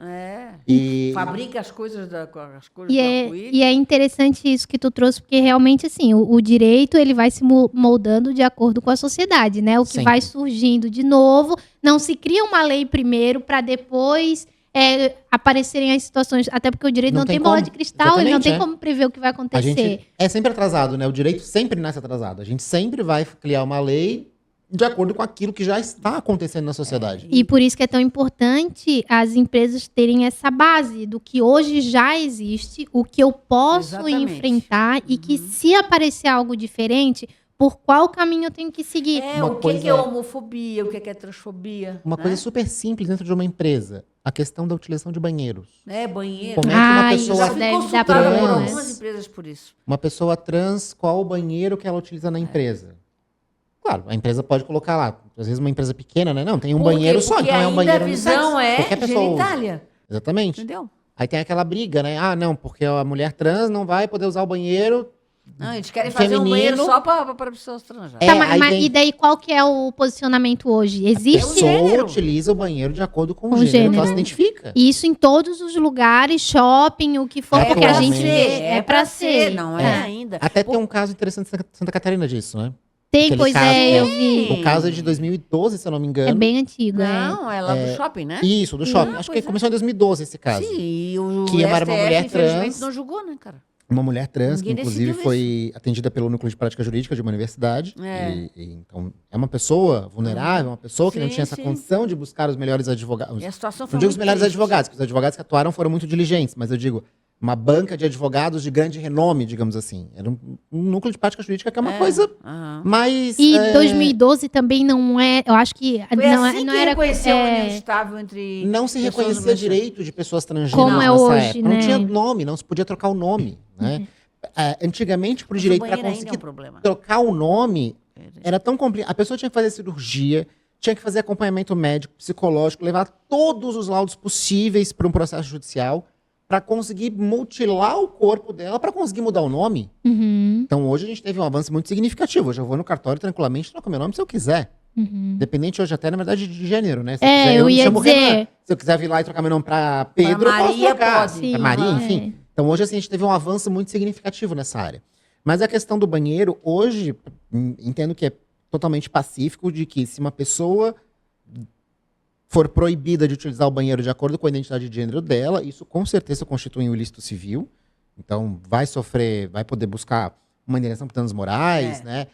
E fabrica as coisas do arco-íris. E é interessante isso que tu trouxe, porque realmente, assim, o direito, ele vai se moldando de acordo com a sociedade, né? O que Sempre. vai surgindo de novo, não se cria uma lei primeiro para depois aparecerem as situações, até porque o direito não tem bola como. de cristal, ele não tem Exatamente, como prever o que vai A acontecer. gente é sempre atrasado, né? O direito sempre nasce atrasado. A gente sempre vai criar uma lei de acordo com aquilo que já está acontecendo na sociedade. E por isso que é tão importante as empresas terem essa base do que hoje já existe, o que eu posso Exatamente. enfrentar e que se aparecer algo diferente, por qual caminho eu tenho que seguir. Uma O que coisa- é homofobia, o que é transfobia. Uma coisa super simples dentro de uma empresa, a questão da utilização de banheiros. Banheiro. Como é que uma isso pessoa Já fui deve dar consultada por problema. algumas empresas por isso. Uma pessoa trans, qual o banheiro que ela utiliza na empresa? Claro, a empresa pode colocar lá. Às vezes uma empresa pequena, né? Não, tem um Por quê? banheiro só, Porque então é um ainda banheiro a unissex. visão é Qualquer pessoa usa. genitália. Exatamente. Entendeu? Aí tem aquela briga, né? Ah, não, porque a mulher trans não vai poder usar o banheiro. Não, eles querem fazer um Feminino. banheiro só para pessoas trans. É, Tá, aí mas vem- e daí qual que é o posicionamento hoje? A Existe pessoa gênero. utiliza o banheiro de acordo com Com o gênero que ela gênero. se identifica. isso em todos os lugares, shopping, o que for, É porque a pra gente ser, é pra ser. não é, É. ainda. Até tem um caso interessante em Santa Catarina disso, né? Tem, Aquele pois caso, eu né? vi. O caso é de 2012, se eu não me engano. É bem antigo, Não, é lá do shopping, né? Isso, do shopping. Acho que pois é. começou em 2012 esse caso. Sim, e o Que era uma STF, mulher infelizmente, trans. não julgou, né, cara? Uma mulher trans, que Ninguém inclusive decidiu foi atendida pelo Núcleo de Prática Jurídica de uma universidade. Então, é uma pessoa vulnerável, uma pessoa que não Sim, tinha essa sim. condição de buscar os melhores advogados. E a situação foi Não digo os muito melhores triste. advogados, porque os advogados que atuaram foram muito diligentes, mas eu digo uma banca de advogados de grande renome, digamos assim. Era um núcleo de prática jurídica que é uma coisa Aham. mais... E 2012 também não é. Eu acho que. Foi não, assim não que era. reconheceu a união estável entre Não se pessoas reconhecia do mesmo direito de pessoas transgêneras Como é nessa hoje, época. né? Não tinha nome, não se podia trocar o nome, né? Antigamente, pro Mas o direito, para banheiro ainda é um conseguir problema. trocar o nome, era tão complicado. A pessoa tinha que fazer cirurgia, tinha que fazer acompanhamento médico, psicológico, levar todos os laudos possíveis para um processo judicial para conseguir mutilar o corpo dela, para conseguir mudar o nome. Uhum, Então, hoje a gente teve um avanço muito significativo. Hoje eu vou no cartório tranquilamente trocar meu nome se eu quiser. uhum. Independente hoje até, na verdade, de gênero, né? Se É, quiser, eu me ia chamo dizer. Renan. Se eu quiser vir lá e trocar meu nome para Pedro, eu posso Maria, trocar. pode. Sim, Pra Maria, é. enfim. Então, hoje, assim, a gente teve um avanço muito significativo nessa área. Mas a questão do banheiro, hoje, entendo que é totalmente pacífico de que se uma pessoa for proibida de utilizar o banheiro de acordo com a identidade de gênero dela, isso com certeza constitui um ilícito civil. Então, vai poder buscar uma indenização por danos morais, né?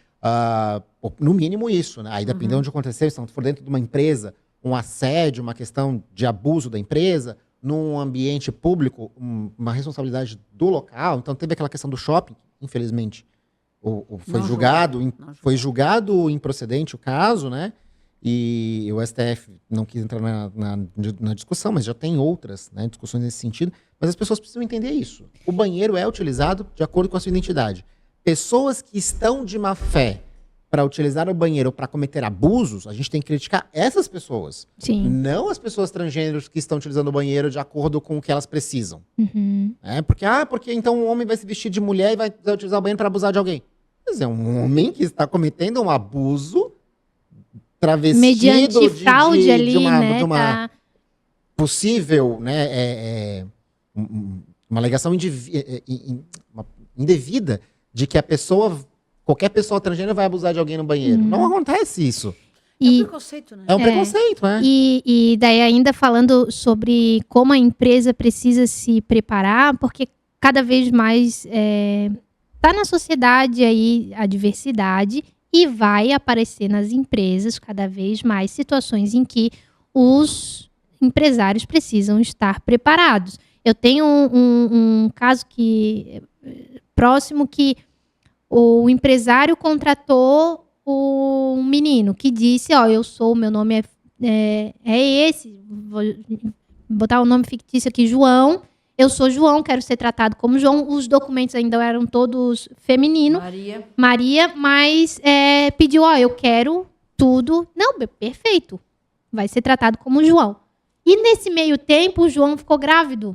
No mínimo isso, né? Aí depende de onde aconteceu, se for dentro de uma empresa, um assédio, uma questão de abuso da empresa, num ambiente público, uma responsabilidade do local. Então, teve aquela questão do shopping, infelizmente, foi Não julgado, julgou, não foi julgado improcedente o caso, né? E o STF não quis entrar na discussão, mas já tem outras, né, discussões nesse sentido. Mas as pessoas precisam entender isso. O banheiro é utilizado de acordo com a sua identidade. Pessoas que estão de má fé para utilizar o banheiro para cometer abusos, a gente tem que criticar essas pessoas. Sim. Não as pessoas transgêneros que estão utilizando o banheiro de acordo com o que elas precisam. Uhum. Porque então o homem vai se vestir de mulher e vai utilizar o banheiro para abusar de alguém. Mas é um homem que está cometendo um abuso travestido Mediante fraude ali, de uma né? Tá. possível, né, uma alegação indevida de que qualquer pessoa transgênero vai abusar de alguém no banheiro. Não acontece isso. É um E, preconceito, né? É um preconceito, né? e daí ainda falando sobre como a empresa precisa se preparar, porque cada vez mais tá na sociedade aí a diversidade e vai aparecer nas empresas cada vez mais situações em que os empresários precisam estar preparados. Eu tenho um caso próximo que o empresário contratou um menino que disse, meu nome é esse, vou botar o nome fictício aqui, João. Eu sou João, quero ser tratado como João. Os documentos ainda eram todos femininos. Maria, mas pediu, eu quero tudo. Não, perfeito. Vai ser tratado como João. E nesse meio tempo, o João ficou grávido.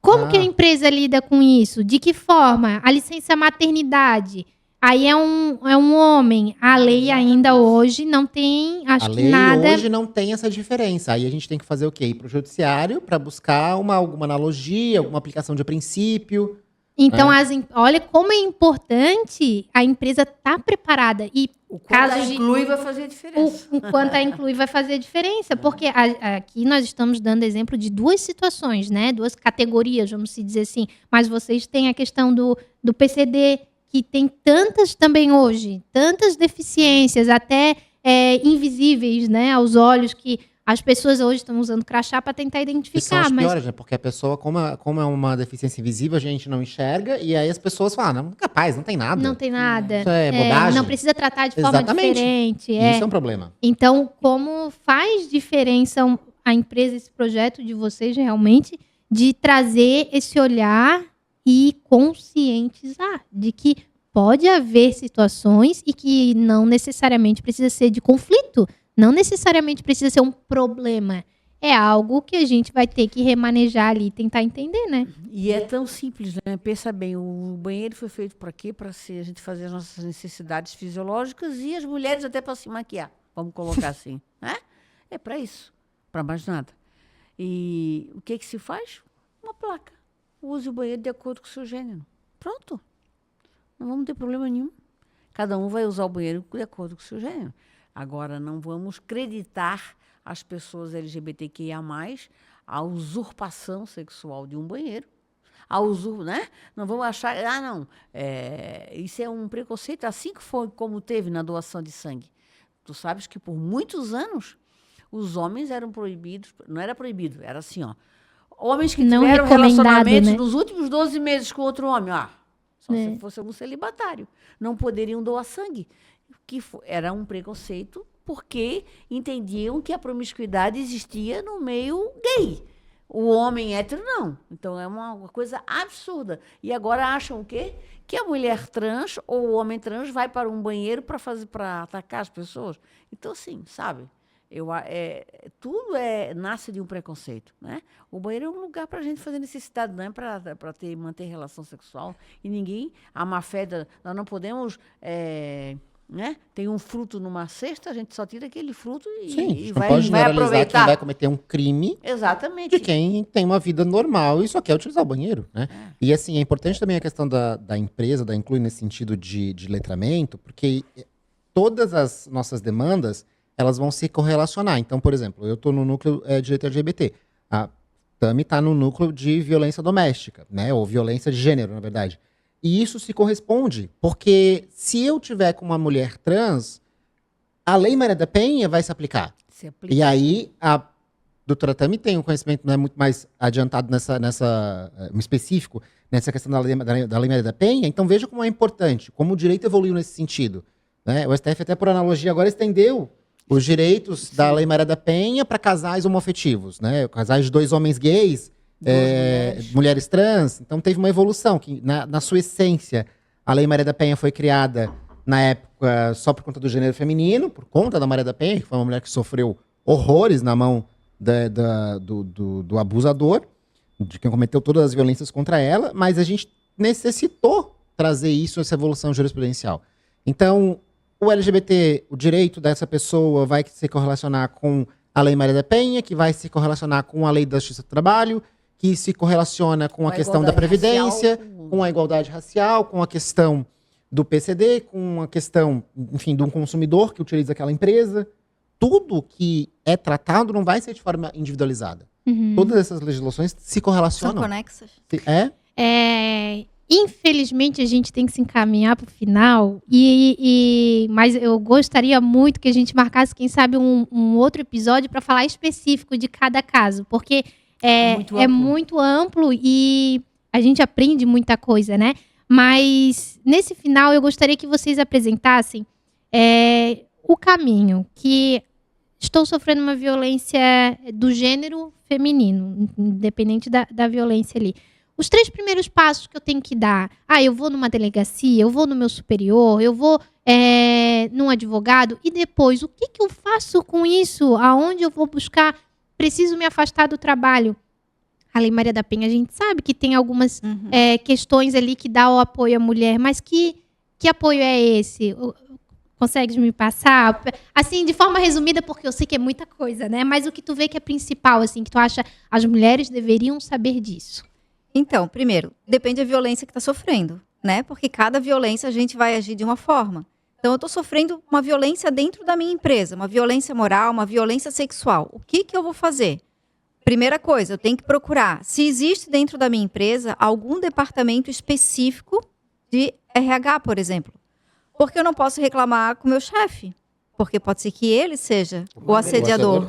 Como que a empresa lida com isso? De que forma? A licença maternidade. Aí é um homem. A lei ainda hoje não tem, acho que nada... A lei hoje não tem essa diferença. Aí a gente tem que fazer o quê? Ir para o judiciário para buscar alguma analogia, alguma aplicação de princípio. Então, olha como é importante a empresa estar preparada. E o quanto a inclui vai fazer diferença. O quanto a inclui vai fazer diferença. Porque aqui nós estamos dando exemplo de duas situações, né? Duas categorias, vamos dizer assim. Mas vocês têm a questão do PCD, que tem tantas também hoje, tantas deficiências, até invisíveis, né, aos olhos, que as pessoas hoje estão usando crachá para tentar identificar. E são as piores, né? Porque a pessoa, como é uma deficiência invisível, a gente não enxerga, e aí as pessoas falam, não, capaz, não tem nada. Não tem nada. Isso é bobagem. Não precisa tratar de forma diferente. Isso é um problema. Então, como faz diferença a empresa, esse projeto de vocês, realmente, de trazer esse olhar e conscientizar de que pode haver situações e que não necessariamente precisa ser de conflito, não necessariamente precisa ser um problema. É algo que a gente vai ter que remanejar ali e tentar entender, né? E é tão simples, né? Pensa bem, o banheiro foi feito para quê? Para a gente fazer as nossas necessidades fisiológicas e as mulheres até para se maquiar, vamos colocar assim. Né? É para isso, para mais nada. E o que se faz? Uma placa. Use o banheiro de acordo com o seu gênero. Pronto. Não vamos ter problema nenhum. Cada um vai usar o banheiro de acordo com o seu gênero. Agora, não vamos acreditar as pessoas LGBTQIA+, a usurpação sexual de um banheiro. né? Não vamos achar, não, isso é um preconceito, assim que foi como teve na doação de sangue. Tu sabes que por muitos anos os homens eram proibidos, não era proibido, era assim, ó. Homens que Não tiveram recomendado, relacionamentos né? nos últimos 12 meses com outro homem, só É. se fosse um celibatário, não poderiam doar sangue. Era um preconceito porque entendiam que a promiscuidade existia no meio gay. O homem hétero, não. Então, é uma coisa absurda. E agora acham o quê? Que a mulher trans ou o homem trans vai para um banheiro para atacar as pessoas. Então, assim, sabe? Tudo nasce de um preconceito, né? O banheiro é um lugar para a gente fazer necessidade, não é para manter relação sexual. E ninguém, a má fé, nós não podemos... né? Tem um fruto numa cesta, a gente só tira aquele fruto e não vai pode generalizar aproveitar. quem vai cometer um crime Exatamente. de quem tem uma vida normal e só quer utilizar o banheiro, né? E assim, é importante também a questão da empresa, da Inclui nesse sentido de letramento, porque todas as nossas demandas, elas vão se correlacionar. Então, por exemplo, eu estou no núcleo de direito LGBT. A Tami está no núcleo de violência doméstica, né? Ou violência de gênero, na verdade. E isso se corresponde, porque se eu tiver com uma mulher trans, a Lei Maria da Penha vai se aplicar. E aí, a doutora Tami tem um conhecimento muito mais adiantado específico, nessa questão da Lei Maria da Penha. Então, veja como é importante, como o direito evoluiu nesse sentido, né? O STF, até por analogia, agora estendeu os direitos da Lei Maria da Penha para casais homoafetivos, né? Casais de 2 homens gays, mulheres trans. Então teve uma evolução que na sua essência a Lei Maria da Penha foi criada na época só por conta do gênero feminino, por conta da Maria da Penha, que foi uma mulher que sofreu horrores na mão do abusador, de quem cometeu todas as violências contra ela, mas a gente necessitou trazer isso, essa evolução jurisprudencial. Então o LGBT, o direito dessa pessoa vai se correlacionar com a Lei Maria da Penha, que vai se correlacionar com a Lei da Justiça do Trabalho, que se correlaciona com a questão da Previdência, com a igualdade racial, com a questão do PCD, com a questão, enfim, de um consumidor que utiliza aquela empresa. Tudo que é tratado não vai ser de forma individualizada. Todas essas legislações se correlacionam. São conexas. Infelizmente, a gente tem que se encaminhar para o final, mas eu gostaria muito que a gente marcasse, quem sabe, um outro episódio para falar específico de cada caso, porque é muito amplo e a gente aprende muita coisa, né? Mas, nesse final, eu gostaria que vocês apresentassem o caminho, que estou sofrendo uma violência do gênero feminino, independente da violência ali. Os 3 primeiros passos que eu tenho que dar. Eu vou numa delegacia, eu vou no meu superior, eu vou num advogado. E depois, o que eu faço com isso? Aonde eu vou buscar? Preciso me afastar do trabalho. A Lei Maria da Penha, a gente sabe que tem algumas questões ali que dá o apoio à mulher. Mas que apoio é esse? Consegues me passar? Assim, de forma resumida, porque eu sei que é muita coisa, né? Mas o que tu vê que é principal, assim, que tu acha as mulheres deveriam saber disso? Então, primeiro, depende da violência que está sofrendo, né? Porque cada violência a gente vai agir de uma forma. Então, eu estou sofrendo uma violência dentro da minha empresa, uma violência moral, uma violência sexual. O que eu vou fazer? Primeira coisa, eu tenho que procurar se existe dentro da minha empresa algum departamento específico de RH, por exemplo. Porque eu não posso reclamar com o meu chefe, porque pode ser que ele seja o assediador,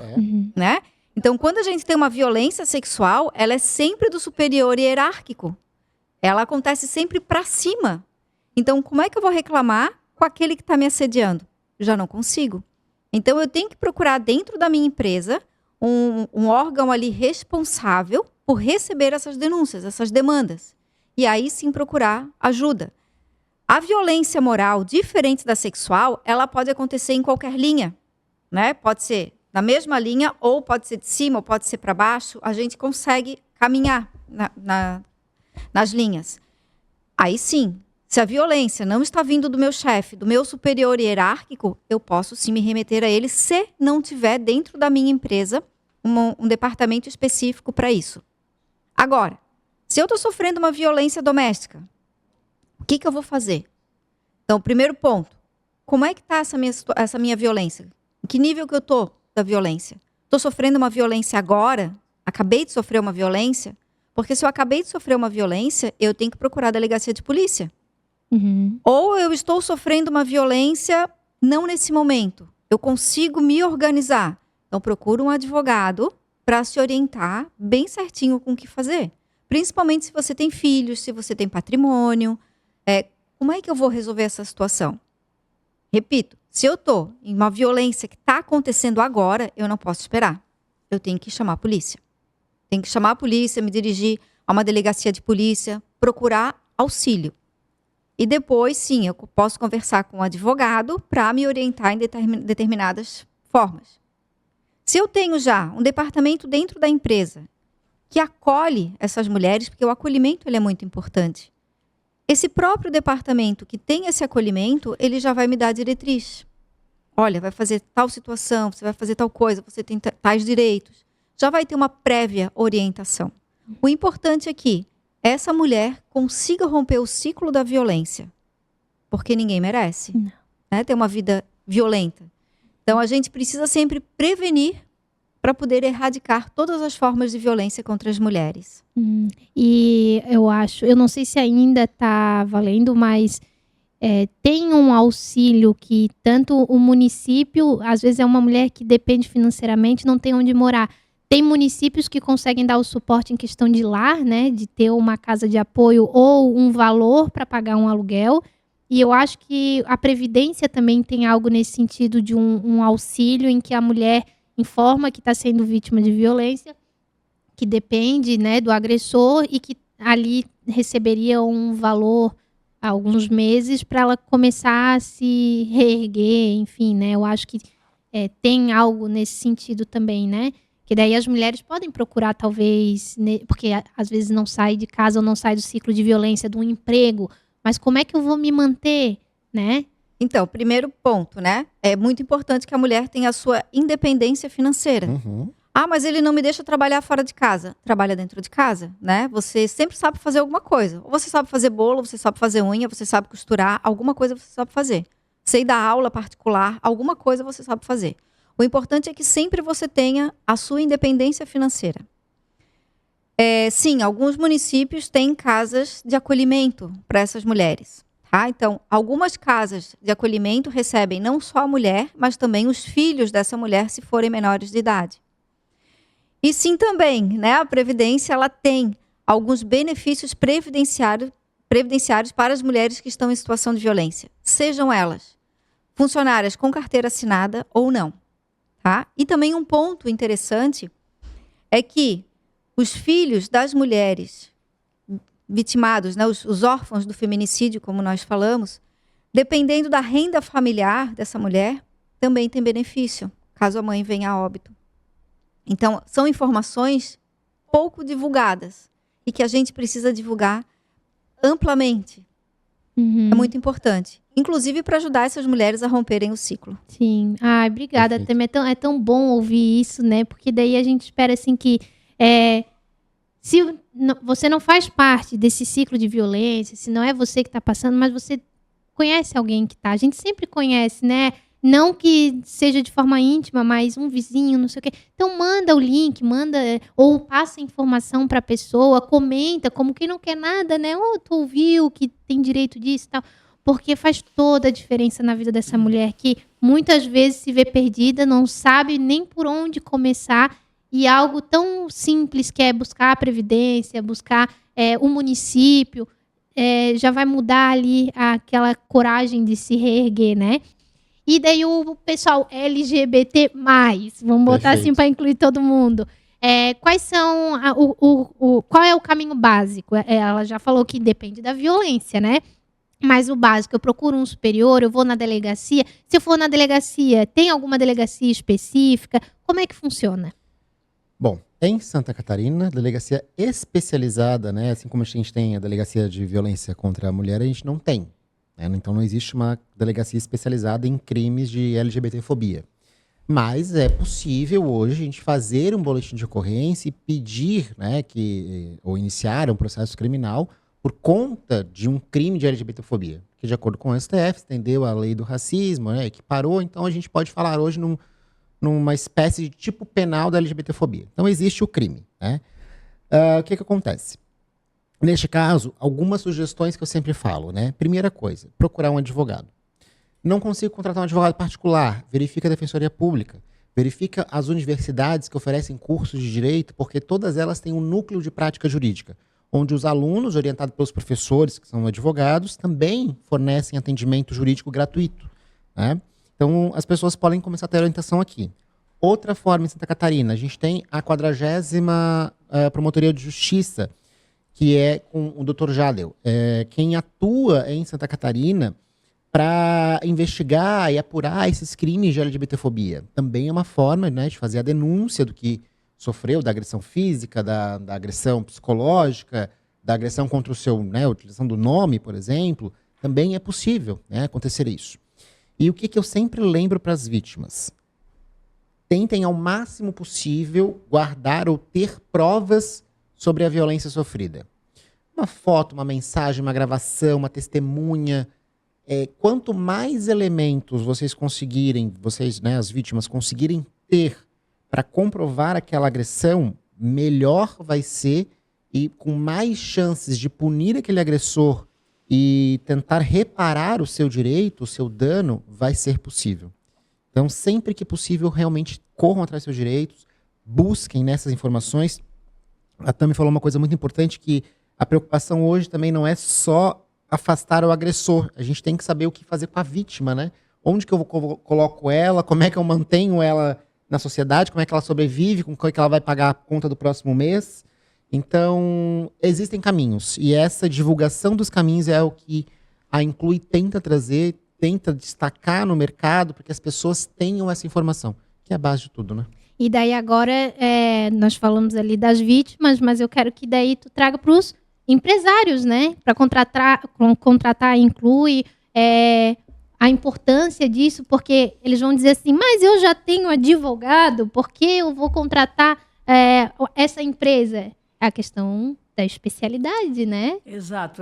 né? Então, quando a gente tem uma violência sexual, ela é sempre do superior hierárquico. Ela acontece sempre para cima. Então, como é que eu vou reclamar com aquele que está me assediando? Já não consigo. Então, eu tenho que procurar dentro da minha empresa um órgão ali responsável por receber essas denúncias, essas demandas. E aí sim procurar ajuda. A violência moral, diferente da sexual, ela pode acontecer em qualquer linha, né? Pode ser na mesma linha, ou pode ser de cima, ou pode ser para baixo. A gente consegue caminhar nas linhas. Aí sim, se a violência não está vindo do meu chefe, do meu superior hierárquico, eu posso sim me remeter a ele se não tiver dentro da minha empresa um departamento específico para isso. Agora, se eu estou sofrendo uma violência doméstica, o que eu vou fazer? Então, primeiro ponto, como é que está essa minha violência? Em que nível que eu estou da violência? Estou sofrendo uma violência agora? Acabei de sofrer uma violência? Porque se eu acabei de sofrer uma violência, eu tenho que procurar a delegacia de polícia. Uhum. Ou eu estou sofrendo uma violência não nesse momento. Eu consigo me organizar. Então, procuro um advogado para se orientar bem certinho com o que fazer. Principalmente se você tem filhos, se você tem patrimônio. Como é que eu vou resolver essa situação? Repito, se eu estou em uma violência que está acontecendo agora, eu não posso esperar. Eu tenho que chamar a polícia. Tenho que chamar a polícia, me dirigir a uma delegacia de polícia, procurar auxílio. E depois, sim, eu posso conversar com um advogado para me orientar em determinadas formas. Se eu tenho já um departamento dentro da empresa que acolhe essas mulheres, porque o acolhimento ele é muito importante. Esse próprio departamento que tem esse acolhimento, ele já vai me dar a diretriz. Olha, vai fazer tal situação, você vai fazer tal coisa, você tem tais direitos. Já vai ter uma prévia orientação. O importante é que essa mulher consiga romper o ciclo da violência. Porque ninguém merece, né, ter uma vida violenta. Então, a gente precisa sempre prevenir para poder erradicar todas as formas de violência contra as mulheres. E eu não sei se ainda está valendo, mas tem um auxílio que tanto o município, às vezes é uma mulher que depende financeiramente, não tem onde morar. Tem municípios que conseguem dar o suporte em questão de lar, né, de ter uma casa de apoio ou um valor para pagar um aluguel. E eu acho que a Previdência também tem algo nesse sentido de um auxílio em que a mulher informa que está sendo vítima de violência, que depende, né, do agressor e que ali receberia um valor há alguns meses para ela começar a se reerguer, enfim, né? Eu acho que tem algo nesse sentido também, né? Que daí as mulheres podem procurar, talvez, porque às vezes não sai de casa ou não sai do ciclo de violência, do emprego, mas como é que eu vou me manter, né? Então, primeiro ponto, né? É muito importante que a mulher tenha a sua independência financeira. Uhum. Ah, mas ele não me deixa trabalhar fora de casa. Trabalha dentro de casa, né? Você sempre sabe fazer alguma coisa. Ou você sabe fazer bolo, você sabe fazer unha, você sabe costurar, alguma coisa você sabe fazer. Sei dar aula particular, alguma coisa você sabe fazer. O importante é que sempre você tenha a sua independência financeira. Sim, alguns municípios têm casas de acolhimento para essas mulheres. Tá? Então, algumas casas de acolhimento recebem não só a mulher, mas também os filhos dessa mulher, se forem menores de idade. E sim também, né, a Previdência ela tem alguns benefícios previdenciários para as mulheres que estão em situação de violência. Sejam elas funcionárias com carteira assinada ou não. Tá? E também um ponto interessante é que os filhos das mulheres vitimados, né, os órfãos do feminicídio, como nós falamos, dependendo da renda familiar dessa mulher, também tem benefício, caso a mãe venha a óbito. Então, são informações pouco divulgadas e que a gente precisa divulgar amplamente. É muito importante. Inclusive para ajudar essas mulheres a romperem o ciclo. Sim. Ai, obrigada, Tami. É tão bom ouvir isso, né? Porque daí a gente espera assim que se você não faz parte desse ciclo de violência, se não é você que está passando, mas você conhece alguém que está. A gente sempre conhece, né? Não que seja de forma íntima, mas um vizinho, não sei o quê. Então manda o link, ou passa a informação para a pessoa, comenta, como quem não quer nada, né? Tu ouviu que tem direito disso e tal. Porque faz toda a diferença na vida dessa mulher que muitas vezes se vê perdida, não sabe nem por onde começar. E algo tão simples que é buscar a Previdência, buscar o município, já vai mudar ali aquela coragem de se reerguer, né? E daí o pessoal LGBT+, vamos botar assim para incluir todo mundo. Quais são qual é o caminho básico? Ela já falou que depende da violência, né? Mas o básico, eu procuro um superior, eu vou na delegacia. Se eu for na delegacia, tem alguma delegacia específica? Como é que funciona? Bom, em Santa Catarina, delegacia especializada, né? Assim como a gente tem a delegacia de violência contra a mulher, a gente não tem. Né? Então não existe uma delegacia especializada em crimes de LGBTfobia. Mas é possível hoje a gente fazer um boletim de ocorrência e pedir, né, ou iniciar um processo criminal por conta de um crime de LGBTfobia. Que de acordo com o STF, estendeu a lei do racismo, né, que parou, então a gente pode falar hoje numa espécie de tipo penal da LGBTfobia. Então existe o crime, né? O que acontece? Neste caso, algumas sugestões que eu sempre falo, né? Primeira coisa, procurar um advogado. Não consigo contratar um advogado particular, verifica a Defensoria Pública, verifica as universidades que oferecem cursos de direito, porque todas elas têm um núcleo de prática jurídica, onde os alunos, orientados pelos professores, que são advogados, também fornecem atendimento jurídico gratuito, né? Então, as pessoas podem começar a ter orientação aqui. Outra forma, em Santa Catarina, a gente tem a 40ª Promotoria de Justiça, que é com o Dr. Jadel. Quem atua em Santa Catarina para investigar e apurar esses crimes de LGBTfobia. Também é uma forma, né, de fazer a denúncia do que sofreu, da agressão física, da agressão psicológica, da agressão contra o seu, né, a utilização do nome, por exemplo. Também é possível, né, acontecer isso. E o que eu sempre lembro para as vítimas? Tentem ao máximo possível guardar ou ter provas sobre a violência sofrida. Uma foto, uma mensagem, uma gravação, uma testemunha. Quanto mais elementos vocês conseguirem, né, as vítimas, conseguirem ter para comprovar aquela agressão, melhor vai ser e com mais chances de punir aquele agressor e tentar reparar o seu direito, o seu dano, vai ser possível. Então, sempre que possível, realmente corram atrás dos seus direitos, busquem nessas informações. A Tami falou uma coisa muito importante, que a preocupação hoje também não é só afastar o agressor. A gente tem que saber o que fazer com a vítima, né? Onde que eu coloco ela, como é que eu mantenho ela na sociedade, como é que ela sobrevive, como é que ela vai pagar a conta do próximo mês. Então, existem caminhos. E essa divulgação dos caminhos é o que a Inclui tenta trazer, tenta destacar no mercado, para que as pessoas tenham essa informação, que é a base de tudo, né? E daí agora, nós falamos ali das vítimas, mas eu quero que daí tu traga para os empresários, né? Para contratar Inclui, a importância disso, porque eles vão dizer assim, mas eu já tenho advogado, por que eu vou contratar essa empresa? É a questão da especialidade, né? Exato,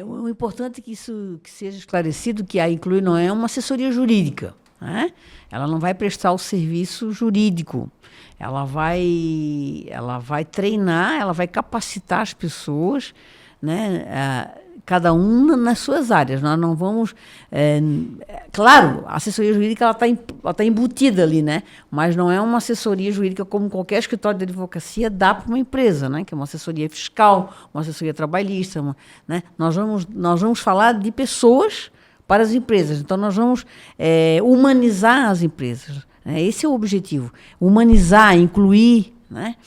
o importante é que isso que seja esclarecido, que a Inclui não é uma assessoria jurídica, né? Ela não vai prestar o serviço jurídico, ela vai treinar, ela vai capacitar as pessoas, né? Cada uma nas suas áreas. Nós não vamos... claro, a assessoria jurídica ela tá embutida ali, né? Mas não é uma assessoria jurídica como qualquer escritório de advocacia dá para uma empresa, né? Que é uma assessoria fiscal, uma assessoria trabalhista, né? Nós vamos falar de pessoas para as empresas. Então, nós vamos humanizar as empresas. Né? Esse é o objetivo. Humanizar, incluir, né?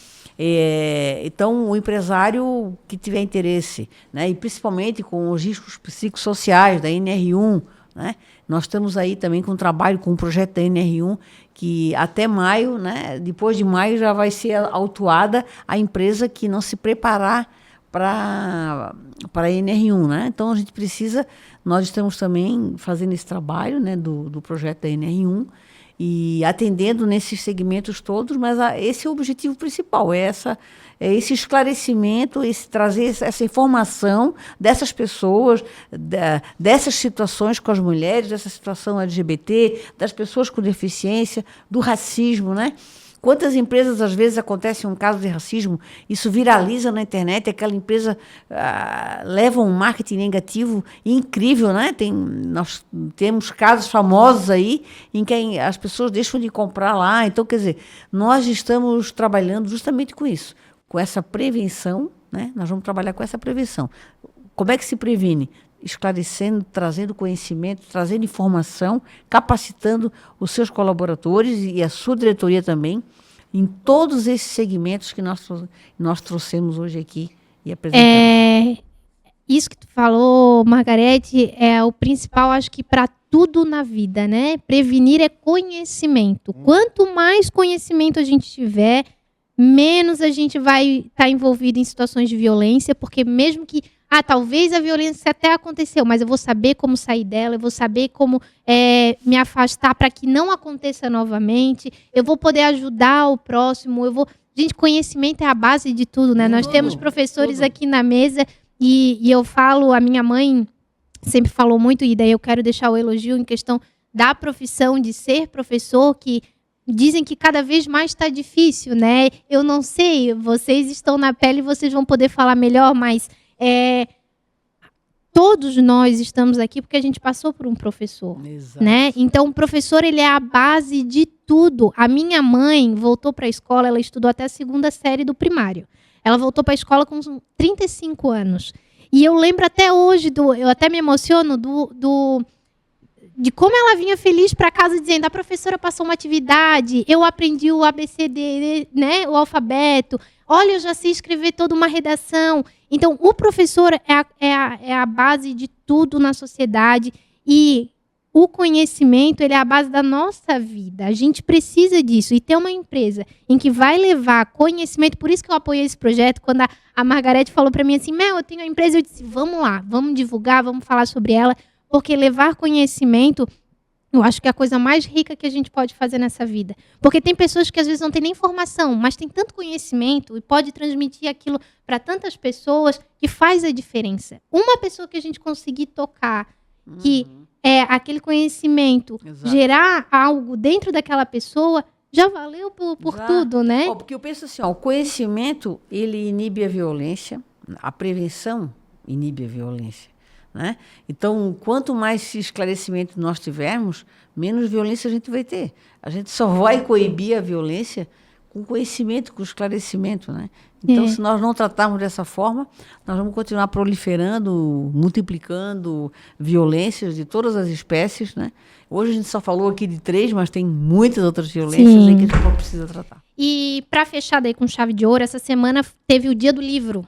Então, o empresário que tiver interesse, né, e principalmente com os riscos psicossociais da NR1, né, nós estamos aí também com um trabalho, com um projeto da NR1, que até maio, né, depois de maio, já vai ser autuada a empresa que não se preparar para a NR1. Né? Então, nós estamos também fazendo esse trabalho, né, do projeto da NR1, e atendendo nesses segmentos todos, mas esse é o objetivo principal, esse esclarecimento, trazer essa informação dessas pessoas, dessas situações com as mulheres, dessa situação LGBT, das pessoas com deficiência, do racismo, né? Quantas empresas, às vezes, acontece um caso de racismo, isso viraliza na internet, aquela empresa leva um marketing negativo incrível, né? Nós temos casos famosos aí em que as pessoas deixam de comprar lá. Então, quer dizer, nós estamos trabalhando justamente com isso, com essa prevenção, né? Nós vamos trabalhar com essa prevenção. Como é que se previne? Esclarecendo, trazendo conhecimento, trazendo informação, capacitando os seus colaboradores e a sua diretoria também, em todos esses segmentos que nós trouxemos hoje aqui e apresentamos. Isso que tu falou, Margarete, é o principal, acho que para tudo na vida, né? Prevenir é conhecimento. Quanto mais conhecimento a gente tiver, menos a gente vai estar envolvido em situações de violência, porque mesmo que talvez a violência até aconteceu, mas eu vou saber como sair dela, eu vou saber como me afastar para que não aconteça novamente, eu vou poder ajudar o próximo, Gente, conhecimento é a base de tudo, né? Nós temos professores aqui na mesa e eu falo, a minha mãe sempre falou muito, e daí eu quero deixar o elogio em questão da profissão de ser professor, que dizem que cada vez mais está difícil, né? Eu não sei, vocês estão na pele, vocês vão poder falar melhor, mas todos nós estamos aqui porque a gente passou por um professor, Exato. né? Então, o professor, ele é a base de tudo. A minha mãe voltou para a escola, ela estudou até a 2ª série do primário. Ela voltou para a escola com 35 anos. E eu lembro até hoje, eu até me emociono de como ela vinha feliz para casa dizendo: a professora passou uma atividade, eu aprendi o ABCD, né, o alfabeto, olha, eu já sei escrever toda uma redação. Então, o professor é a base de tudo na sociedade e o conhecimento, ele é a base da nossa vida. A gente precisa disso. E ter uma empresa em que vai levar conhecimento, por isso que eu apoiei esse projeto, quando a Margarete falou para mim assim: Mel, eu tenho uma empresa, eu disse: vamos lá, vamos divulgar, vamos falar sobre ela, porque levar conhecimento, eu acho que é a coisa mais rica que a gente pode fazer nessa vida. Porque tem pessoas que às vezes não têm nem formação, mas tem tanto conhecimento e pode transmitir aquilo para tantas pessoas que faz a diferença. Uma pessoa que a gente conseguir tocar, que aquele conhecimento Exato. gerar algo dentro daquela pessoa, já valeu por Já. tudo, né? Porque eu penso assim, o conhecimento, ele inibe a violência, a prevenção inibe a violência. Né? Então, quanto mais esclarecimento nós tivermos, menos violência a gente vai ter. A gente só vai coibir a violência com conhecimento, com esclarecimento. Né? Então, se nós não tratarmos dessa forma, nós vamos continuar proliferando, multiplicando violências de todas as espécies. Né? Hoje a gente só falou aqui de 3, mas tem muitas outras violências aí que a gente precisa tratar. E para fechar daí com chave de ouro, essa semana teve o Dia do Livro.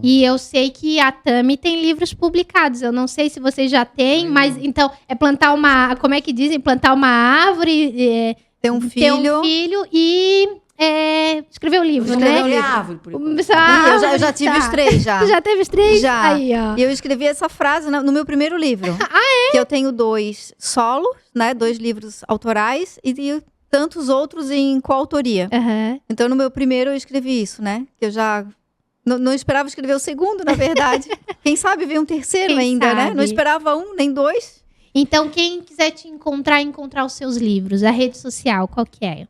E eu sei que a Tami tem livros publicados. Eu não sei se vocês já têm, mas então é plantar uma... Como é que dizem? Plantar uma árvore, Ter um filho. ter um filho e escrever o livro, Escrever né? um livro. Árvore, por enquanto. Eu já tive os 3, já. Tu já teve os 3? Já. Aí, ó. E eu escrevi essa frase no meu primeiro livro. Que eu tenho 2 solos, né? 2 livros autorais e tantos outros em coautoria. Aham. Então, no meu primeiro eu escrevi isso, né? Que eu já não esperava escrever o segundo, na verdade. Quem sabe ver um terceiro Quem ainda, né? sabe? Não esperava 1, nem 2. Então, quem quiser te encontrar os seus livros, a rede social, qual que é?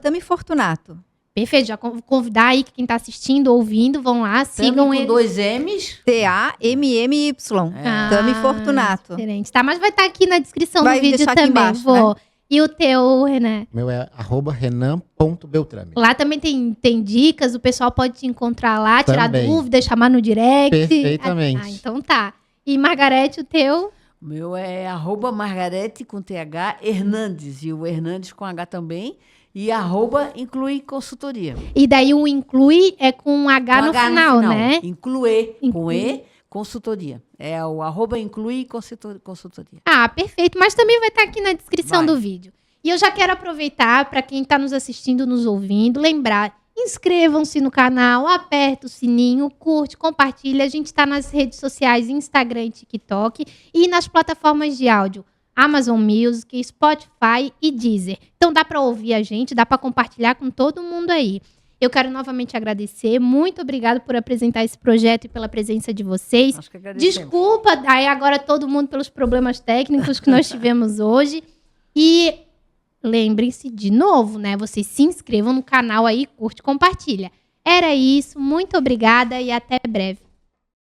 @Tami Fortunato. Perfeito, já convidar aí quem tá assistindo, ouvindo, vão lá, sigam com ele. 2 M's. TAMMY. Tami Fortunato. Diferente, tá? Mas vai estar aqui na descrição Vai do vídeo deixar aqui também. embaixo, Vou. E o teu, Renan? O meu é @renan.beltrame. Lá também tem dicas, o pessoal pode te encontrar lá, tirar Também. dúvidas, chamar no direct. Perfeitamente. Então tá. E Margarete, o teu? O meu é @Margarete com TH Hernandes. E o Hernandes com H também. E @Inclui Consultoria. E daí o inclui é com um H, Com no, H final, né? Inclui, com Inclui. E, consultoria. É o @Inclui Consultoria. Ah, perfeito. Mas também vai estar aqui na descrição Vai. do vídeo. E eu já quero aproveitar para quem está nos assistindo, nos ouvindo, lembrar, inscrevam-se no canal, aperta o sininho, curte, compartilha. A gente está nas redes sociais, Instagram e TikTok e nas plataformas de áudio, Amazon Music, Spotify e Deezer. Então dá para ouvir a gente, dá para compartilhar com todo mundo aí. Eu quero novamente agradecer. Muito obrigada por apresentar esse projeto e pela presença de vocês. Acho que agradecemos. Desculpa aí agora todo mundo pelos problemas técnicos que nós tivemos hoje. E lembrem-se de novo, né? Vocês se inscrevam no canal aí, curte, compartilha. Era isso. Muito obrigada e até breve.